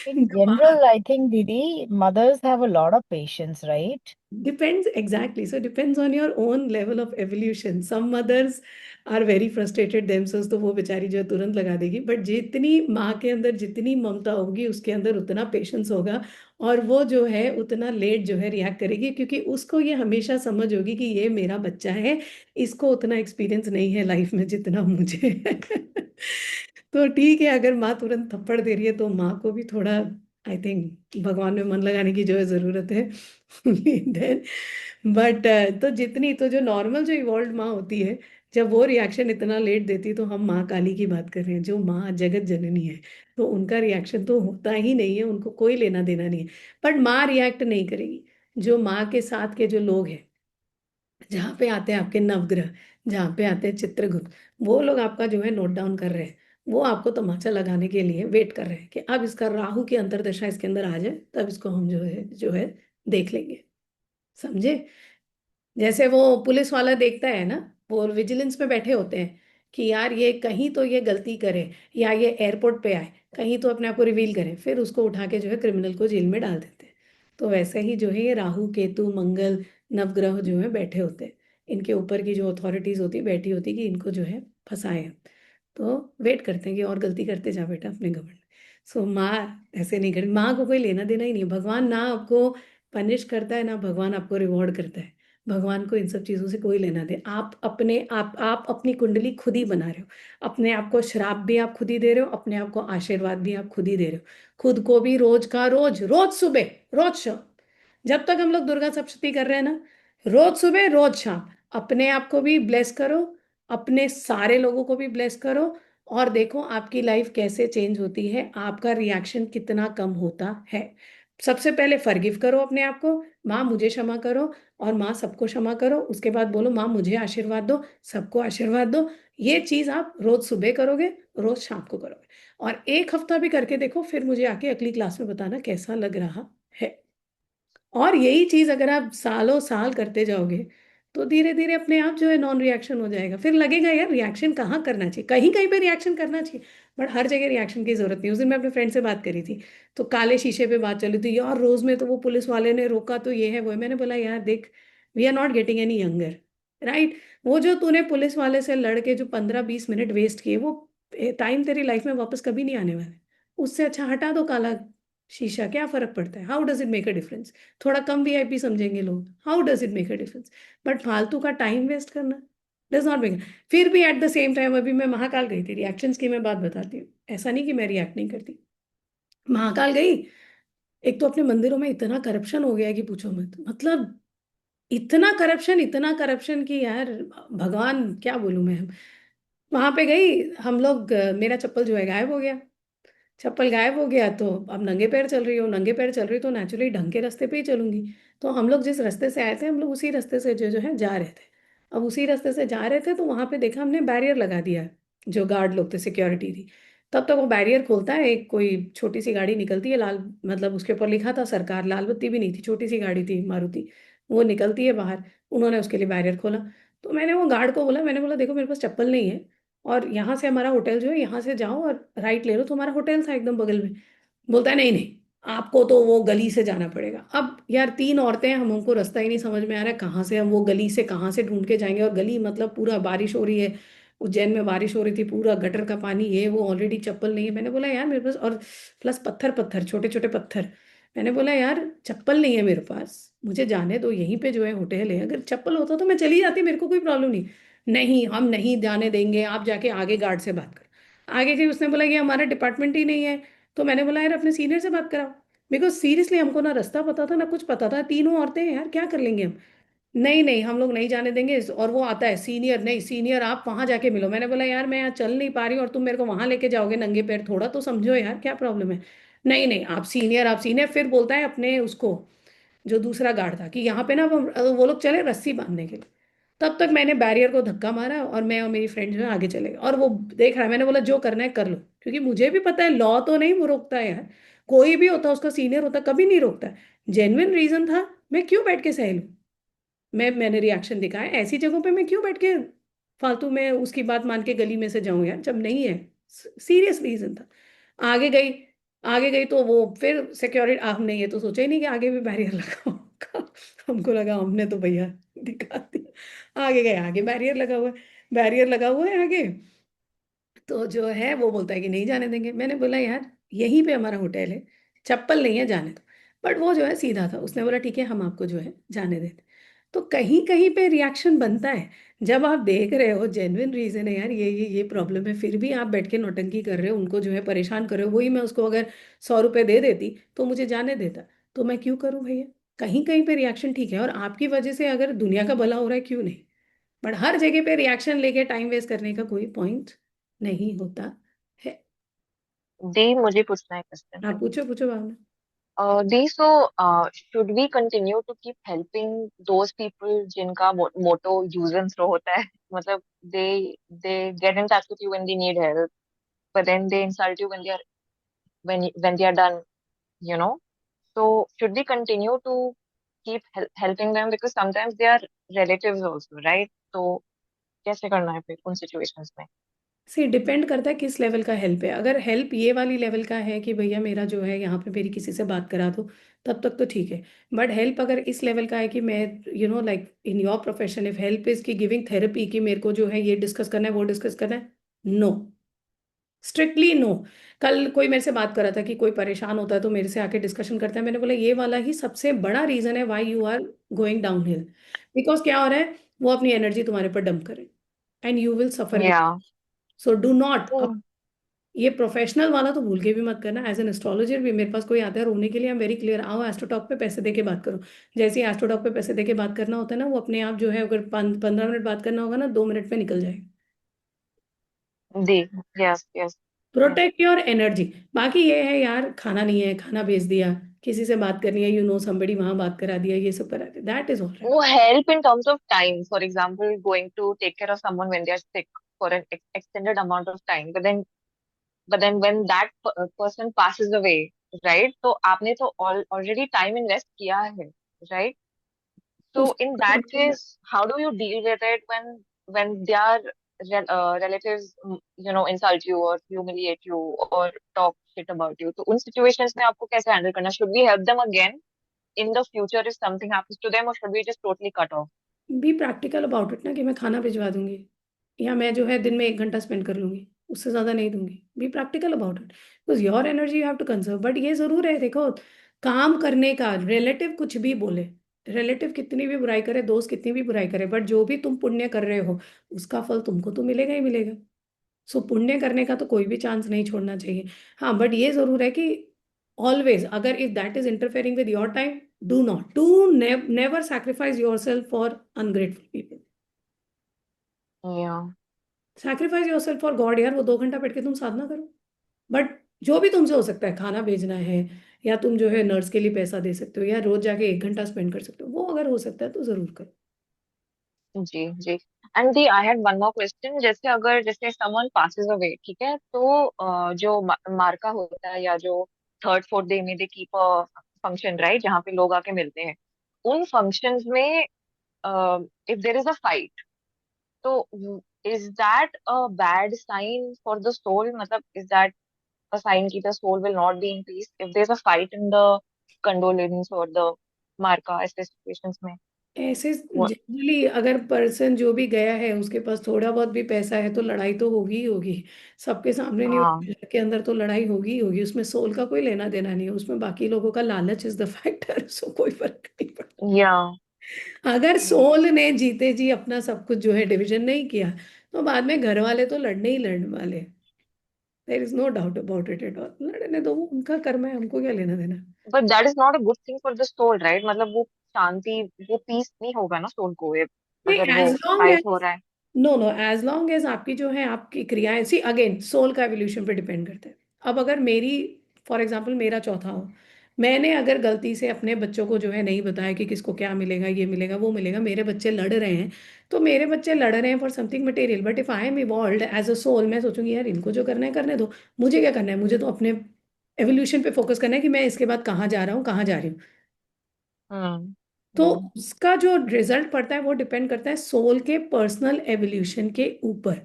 In general, I think, Didi, mothers have a lot of patience, right? depends, exactly, so depends on your own level of evolution. Some mothers are very frustrated themselves, तो वो बेचारी जो है तुरंत लगा देगी, बट जितनी माँ के अंदर जितनी ममता होगी उसके अंदर उतना पेशेंस होगा, और वो जो है उतना लेट जो है रिएक्ट करेगी, क्योंकि उसको ये हमेशा समझ होगी कि ये मेरा बच्चा है, इसको उतना एक्सपीरियंस नहीं है लाइफ में जितना मुझे है। तो ठीक है, अगर माँ तुरंत थप्पड़ दे रही है तो माँ को भी थोड़ा, आई थिंक, भगवान में मन लगाने की जो है जरूरत है। देन बट तो जितनी तो जो नॉर्मल जो इवॉल्व माँ होती है, जब वो रिएक्शन इतना लेट देती है, तो हम माँ काली की बात कर रहे हैं जो माँ जगत जननी है, तो उनका रिएक्शन तो होता ही नहीं है, उनको कोई लेना देना नहीं है। बट माँ रिएक्ट नहीं करेगी। जो माँ के साथ के जो लोग हैं, जहाँ पे आते हैं आपके नवग्रह, जहाँ पे आते हैं चित्रगुप्त, वो लोग आपका जो है नोट डाउन कर रहे हैं। वो आपको तमाचा लगाने के लिए वेट कर रहे हैं कि अब इसका राहु की अंतर्दशा इसके अंदर आ जाए, तब इसको हम जो है देख लेंगे। समझे? जैसे वो पुलिस वाला देखता है ना, वो विजिलेंस में बैठे होते हैं कि यार ये कहीं तो ये गलती करे, या ये एयरपोर्ट पे आए, कहीं तो अपने आप को रिवील करे, फिर उसको उठा के जो है क्रिमिनल को जेल में डाल देते हैं। तो वैसे ही जो है ये राहु केतु मंगल नवग्रह जो है बैठे होते हैं, इनके ऊपर की जो अथॉरिटीज होती है बैठी होती है कि इनको जो है फंसाए। तो वेट करते हैं कि और गलती करते जा बेटा अपने घमंड। सो माँ ऐसे नहीं करती, माँ को कोई लेना देना ही नहीं है। भगवान ना आपको पनिश करता है ना भगवान आपको रिवॉर्ड करता है। भगवान को इन सब चीज़ों से कोई लेना दे। आप अपनी कुंडली खुद ही बना रहे हो। अपने आप को श्राप भी आप खुद ही दे रहे हो, अपने आप को आशीर्वाद भी आप खुद ही दे रहे हो। खुद को भी रोज का रोज, रोज सुबह रोज शाम, जब तक हम लोग दुर्गा सप्तशती कर रहे हैं ना, रोज सुबह रोज शाम अपने आप को भी ब्लेस करो, अपने सारे लोगों को भी ब्लेस करो, और देखो आपकी लाइफ कैसे चेंज होती है, आपका रिएक्शन कितना कम होता है। सबसे पहले फॉरगिव करो अपने आप को, माँ मुझे क्षमा करो, और माँ सबको क्षमा करो, उसके बाद बोलो माँ मुझे आशीर्वाद दो, सबको आशीर्वाद दो। ये चीज आप रोज सुबह करोगे, रोज शाम को करोगे, और एक हफ्ता भी करके देखो, फिर मुझे आके अगली क्लास में बताना कैसा लग रहा है। और यही चीज अगर आप सालों साल करते जाओगे, तो धीरे धीरे अपने आप जो है नॉन रिएक्शन हो जाएगा। फिर लगेगा यार रिएक्शन कहाँ करना चाहिए, कहीं कहीं पे रिएक्शन करना चाहिए, बट हर जगह रिएक्शन की जरूरत नहीं। उस दिन मैं अपने फ्रेंड से बात करी थी, तो काले शीशे पे बात चली थी, यार रोज में तो वो पुलिस वाले ने रोका तो ये है वो है। मैंने बोला यार देख, we are not getting any younger, right? वो जो तूने पुलिस वाले से लड़के जो 15-20 मिनट वेस्ट किए, वो टाइम तेरी लाइफ में वापस कभी नहीं आने वाला। उससे अच्छा हटा दो काला शीशा, क्या फर्क पड़ता है? How does it make a difference? थोड़ा कम वीआईपी समझेंगे लोग, how does it make a difference? But फालतू का टाइम वेस्ट करना डज नॉट मेक। फिर भी एट द सेम टाइम, अभी मैं महाकाल गई थी, रिएक्शंस की मैं बात बताती हूँ, ऐसा नहीं कि मैं रिएक्ट नहीं करती। महाकाल गई, एक तो अपने मंदिरों में इतना करप्शन हो गया है कि पूछो मत, मतलब इतना करप्शन कि यार भगवान क्या बोलूं मैं। वहां पे गई हम लोग, मेरा चप्पल जो है गायब हो गया। चप्पल गायब हो गया तो अब नंगे पैर चल रही हो, नंगे पैर चल रही तो नेचुरली ढंग के रास्ते पे ही चलूंगी। तो हम लोग जिस रास्ते से आए थे हम लोग उसी रास्ते से जो जो है जा रहे थे। अब उसी रास्ते से जा रहे थे तो वहां पे देखा हमने बैरियर लगा दिया है, जो गार्ड लोग थे, सिक्योरिटी थी। तब तक वो बैरियर खोलता है, एक कोई छोटी सी गाड़ी निकलती है लाल, मतलब उसके ऊपर लिखा था सरकार, लाल बत्ती भी नहीं थी, छोटी सी गाड़ी थी मारुति। वो निकलती है बाहर, उन्होंने उसके लिए बैरियर खोला। तो मैंने वो गार्ड को बोला, मैंने बोला देखो मेरे पास चप्पल नहीं है, और यहाँ से हमारा होटल जो है, यहाँ से जाओ और राइट ले लो तो हमारा होटल था एकदम बगल में। बोलता है नहीं नहीं, आपको तो वो गली से जाना पड़ेगा। अब यार तीन औरतें हैं, हम हमको रास्ता ही नहीं समझ में आ रहा है, कहाँ से हम वो गली से कहाँ से ढूंढ के जाएंगे। और गली मतलब पूरा बारिश हो रही है, उज्जैन में बारिश हो रही थी, पूरा गटर का पानी, ये वो, ऑलरेडी चप्पल नहीं है। मैंने बोला यार मेरे पास, और प्लस पत्थर पत्थर, छोटे छोटे पत्थर। मैंने बोला यार चप्पल नहीं है मेरे पास, मुझे जाने दो, यहीं पे जो है होटल है, अगर चप्पल होता तो मैं चली जाती, मेरे को कोई प्रॉब्लम नहीं। नहीं हम नहीं जाने देंगे, आप जाके आगे गार्ड से बात करो। आगे गई, उसने बोला ये हमारा डिपार्टमेंट ही नहीं है। तो मैंने बोला यार अपने सीनियर से बात कराओ, बिकॉज सीरियसली हमको ना रास्ता पता था ना कुछ पता था, तीनों औरतें हैं यार, क्या कर लेंगे हम। नहीं नहीं हम लोग नहीं जाने देंगे। और वो आता है सीनियर, नहीं सीनियर आप वहां जाके मिलो। मैंने बोला यार मैं यहाँ चल नहीं पा रही हूँ और तुम मेरे को वहां लेके जाओगे नंगे पैर, थोड़ा तो समझो यार क्या प्रॉब्लम है। नहीं नहीं आप सीनियर, आप सीनियर। फिर बोलता है अपने उसको, जो दूसरा गार्ड था, कि यहाँ पे ना वो लोग चले रस्सी बांधने के लिए। तब तक मैंने बैरियर को धक्का मारा और मैं और मेरी फ्रेंड जो है आगे चले गए, और वो देख रहा है। मैंने बोला जो करना है कर लो, क्योंकि मुझे भी पता है लॉ तो नहीं वो रोकता है यार, कोई भी होता उसका सीनियर होता कभी नहीं रोकता है। जेन्युइन रीजन था, मैं क्यों बैठ के सह लूं। मैंने रिएक्शन दिखाया, ऐसी जगहों पे मैं क्यों बैठ के फालतू में उसकी बात मान के गली में से जाऊं यार, जब नहीं है। सीरियस रीजन था। आगे गई, आगे गई तो वो फिर सिक्योरिटी, हमने ये तो सोचा ही नहीं कि आगे भी बैरियर लगा होगा। हमको लगा हमने तो भैया दिखा दिया। आगे गए, आगे बैरियर लगा हुआ है, बैरियर लगा हुआ है आगे। तो जो है वो बोलता है कि नहीं जाने देंगे। मैंने बोला यार यहीं पे हमारा होटल है, चप्पल नहीं है, जाने दो। बट वो जो है सीधा था, उसने बोला ठीक है हम आपको जो है जाने देते। तो कहीं कहीं पे रिएक्शन बनता है, जब आप देख रहे हो जेन्युइन रीजन है यार, ये प्रॉब्लम है, फिर भी आप बैठ के नौटंकी कर रहे हो, उनको जो है परेशान कर रहे हो। वही मैं उसको अगर 100 रुपए दे देती तो मुझे जाने देता, तो मैं क्यों करूं भैया। कहीं कहीं पे रिएक्शन ठीक है, और आपकी वजह से अगर दुनिया का भला हो रहा है क्यों नहीं। बट हर जगह पे रिएक्शन लेके टाइम वेस्ट करने का कोई पॉइंट नहीं होता है। दी, मुझे पूछना है क्वेश्चन। आप पूछो पूछो भावना। दी, so should we continue to keep helping those people जिनका मोटो यूज एंड थ्रो होता है? मतलब they they get in touch with you when they need help, but then they insult you when they are when they are done, you know. So should we continue to keep helping them, because sometimes they are relatives also, right? तो कैसे करना है फिर उन situations में? सी depend करता है किस लेवल का हेल्प है। अगर हेल्प ये वाली लेवल का है कि भैया मेरा जो है यहाँ पे मेरी किसी से बात करा दो, तब तक तो ठीक है। बट हेल्प अगर इस लेवल का है कि मैं like in your profession, if help is की गिविंग थेरेपी, कि मेरे को जो है ये डिस्कस करना है वो डिस्कस करना है, नो, स्ट्रिक्टली नो। कल कोई मेरे से बात कर रहा था कि कोई परेशान होता है तो मेरे से आके डिस्कशन करता है। मैंने बोला ये वाला ही सबसे बड़ा रीजन है why you are going downhill. बिकॉज क्या हो रहा है, वो अपनी एनर्जी तुम्हारे पर डंप करे, and you will suffer with. या सो डू नॉट। तो अब ये प्रोफेशनल वाला तो भूल के भी मत करना। एज एन एस्ट्रोलॉजर भी मेरे पास कोई आता है रोने के लिए, आई एम वेरी क्लियर, आओ एस्ट्रोटॉक पे पैसे दे के बात करो। जैसे ही एस्ट्रोटॉक पे पैसे दे के बात करना होता है ना, वो अपने आप जो है, अगर 15 मिनट बात करना होगा ना, 2 मिनट में निकल जाएगा। दी, yes yes yes. Protect your energy. बाकी ये है यार, खाना नहीं है, खाना भेज दिया, किसी से बात करनी है, समबड़ी वहां बात करा दिया, ये सब करा दिया, दैट इज ऑल राइट। वो help in terms of time, for example going to take care of someone when they are sick for an extended amount of time, but then when that person passes away, right? तो आपने तो already time invest किया है, right? तो So in that case, how do you deal with it when their relatives, insult you or humiliate you or talk shit about you? तो उन situations में आपको कैसे handle करना? Should we help them again in the future if something happens to them, or should we just totally cut off? B practical about it ना, कि मैं खाना भिजवा दूंगी, या मैं जो है दिन में 1 घंटा स्पेंड कर लूंगी, उससे ज्यादा नहीं दूंगी। Be practical about it, because your energy you have to conserve. But ये जरूर है देखो, काम करने का, रिलेटिव कुछ भी बोले, रिलेटिव कितनी भी बुराई करे, दोस्त कितनी भी बुराई करे, बट जो भी तुम पुण्य कर रहे हो उसका फल तुमको तो मिलेगा ही मिलेगा। सो पुण्य करने का तो कोई भी चांस नहीं छोड़ना चाहिए। हाँ बट ये जरूर है कि ऑलवेज, अगर if that is interfering with your time, do not, do never sacrifice your self for ungrateful people. Yeah. Sacrifice your self for God यार, वो 2 घंटा बैठ के तुम साधना करो। बट जो भी तुमसे हो सकता है, खाना भेजना है, या तुम जो है नर्स के लिए पैसा दे सकते हो, या रोज जाके 1 घंटा स्पेंड कर सकते हो, वो अगर हो सकता है तो जरूर करो। जी जी। एंड दी I had one more question, जैसे अगर जैसे समवन पासेस अवे, ठीक है, तो जो मार्का होता है या जो थर्ड फोर्थ डे में they keep a function, right, जहाँ पे लोग आके मिलते हैं, उन फंक्शंस में if there is a fight, तो is that a bad sign for the soul? मतलब इज दैट अ sign कि the soul will not be in peace if there's a fight in the condolence or the marka ऐसे situations में? ऐसे What? Generally अगर person जो भी गया है उसके पास थोड़ा बहुत भी पैसा है तो लड़ाई तो होगी ही होगी। सबके सामने नहीं हाँ। होगी, घर के अंदर तो लड़ाई होगी ही होगी। उसमें सोल का कोई लेना देना नहीं है, उसमें बाकी लोगों का लालच इज द फैक्टर। सो कोई फर्क नहीं पड़ता। या। अगर सोल ने जीते जी अपना सब कुछ जो है डिवीजन नहीं किया, तो बाद में घर वाले तो लड़ने ही लड़ने वाले। There is no doubt about it at all. लड़ने दो, वो उनका कर्म है, हमको क्या लेना देना। but that is not a good thing for the soul, right? मतलब वो शांति, वो पीस नहीं होगा ना सोल को, नहीं, अगर वो एज लॉन्ग फाइट हो एज, रहा है। No no, as long as आपकी जो है आपकी क्रियाएं, सी अगेन सोल का एवोल्यूशन पे डिपेंड करता है। अब अगर मेरी, फॉर एग्जांपल मेरा चौथा हो, मैंने अगर गलती से अपने बच्चों को जो है नहीं बताया कि किसको क्या मिलेगा, ये मिलेगा वो मिलेगा, मेरे बच्चे लड़ रहे हैं, तो मेरे बच्चे लड़ रहे हैं for something material, but if I am evolve as a soul, मैं सोचूंगी यार इनको जो करना है करने दो, मुझे क्या करना है, मुझे तो अपने एवोल्यूशन पे फोकस करना है कि मैं इसके बाद कहाँ जा रहा हूँ, कहाँ जा रही हूँ। हम्म। तो हम्म। उसका जो रिजल्ट पड़ता है वो डिपेंड करता है सोल के पर्सनल एवोल्यूशन के ऊपर।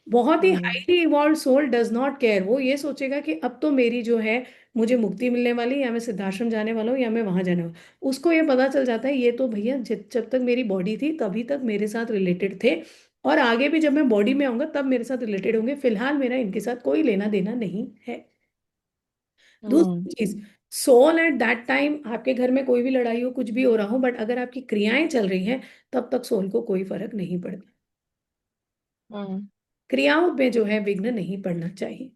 बहुत ही hmm. Highly evolved soul does not care, वो ये सोचेगा कि अब तो मेरी जो है मुझे मुक्ति मिलने वाली है, या मैं सिद्धाश्रम जाने वाला हूँ, या मैं वहां जाने वाला हूँ। उसको ये पता चल जाता है ये तो भैया जब तक मेरी बॉडी थी तभी तक मेरे साथ रिलेटेड थे, और आगे भी जब मैं बॉडी में आऊंगा तब मेरे साथ रिलेटेड होंगे, फिलहाल मेरा इनके साथ कोई लेना देना नहीं है। हम्म। दूसरी चीज, सोल एट दैट टाइम आपके घर में कोई भी लड़ाई हो, कुछ भी हो रहा हो, बट अगर आपकी क्रियाएं चल रही हैं तब तक सोल को कोई फर्क नहीं पड़ता। हम्म। क्रियाओं में जो है विघ्न नहीं पड़ना चाहिए।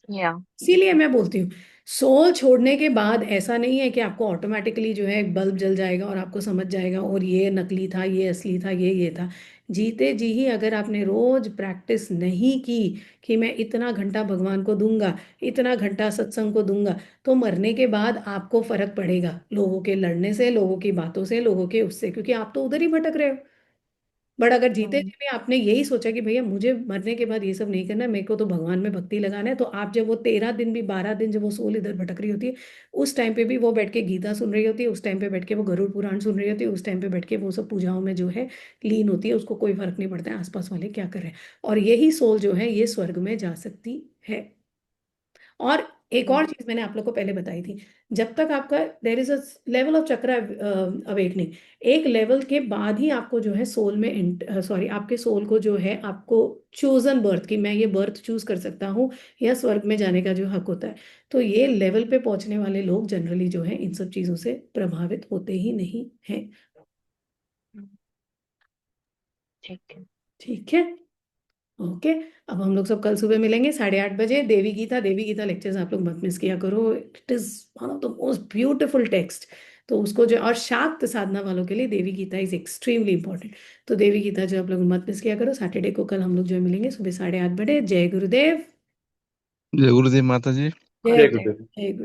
या। इसीलिए मैं बोलती हूँ सोल छोड़ने के बाद ऐसा नहीं है कि आपको ऑटोमेटिकली जो है एक बल्ब जल जाएगा और आपको समझ जाएगा और ये नकली था, ये असली था, ये था। जीते जी ही अगर आपने रोज प्रैक्टिस नहीं की कि मैं इतना घंटा भगवान को दूंगा, इतना घंटा सत्संग को दूंगा, तो मरने के बाद आपको फर्क पड़ेगा लोगों के लड़ने से, लोगों की बातों से, लोगों के उससे, क्योंकि आप तो उधर ही भटक रहे हो। बट अगर जीते हम्म। जी में आपने यही सोचा कि भैया मुझे मरने के बाद ये सब नहीं करना है, मेरे को तो भगवान में भक्ति लगाना है, तो आप जब वो 13 दिन भी 12 दिन जब वो सोल इधर भटक रही होती है, उस टाइम पे भी वो बैठ के गीता सुन रही होती है, उस टाइम पे बैठ के वो गरुड़ पुराण सुन रही होती है, उस टाइम पे बैठ के वो सब पूजाओं में जो है लीन होती है। उसको कोई फर्क नहीं पड़ता है आसपास वाले क्या कर रहे हैं। और यही सोल जो है ये स्वर्ग में जा सकती है। और एक और चीज मैंने आप लोग को पहले बताई थी, जब तक आपका there is a level of चक्र अवेकनिंग, एक लेवल के बाद ही आपको जो है सोल में, सॉरी, आपके सोल को जो है आपको चोजन बर्थ की, मैं ये बर्थ चूज कर सकता हूँ या स्वर्ग में जाने का जो हक होता है। तो ये लेवल पे पहुंचने वाले लोग जनरली जो है इन सब चीजों से प्रभावित होते ही नहीं हैं। ठीक है। ठीक है, ओके। अब हम लोग सब कल सुबह मिलेंगे 8:30 बजे। देवी गीता, देवी गीता लेक्चर्स आप लोग मत मिस किया करो, it is one of the most beautiful text. तो उसको जो, और शाक्त साधना वालों के लिए देवी गीता इज एक्सट्रीमली इंपॉर्टेंट। तो देवी गीता जो आप लोग मत मिस किया करो। सैटरडे को कल हम लोग जो मिलेंगे सुबह 8:30 बजे। जय गुरुदेव। जय गुरुदेव माता जी। जय जय जय गुरुदेव। जय गुरु।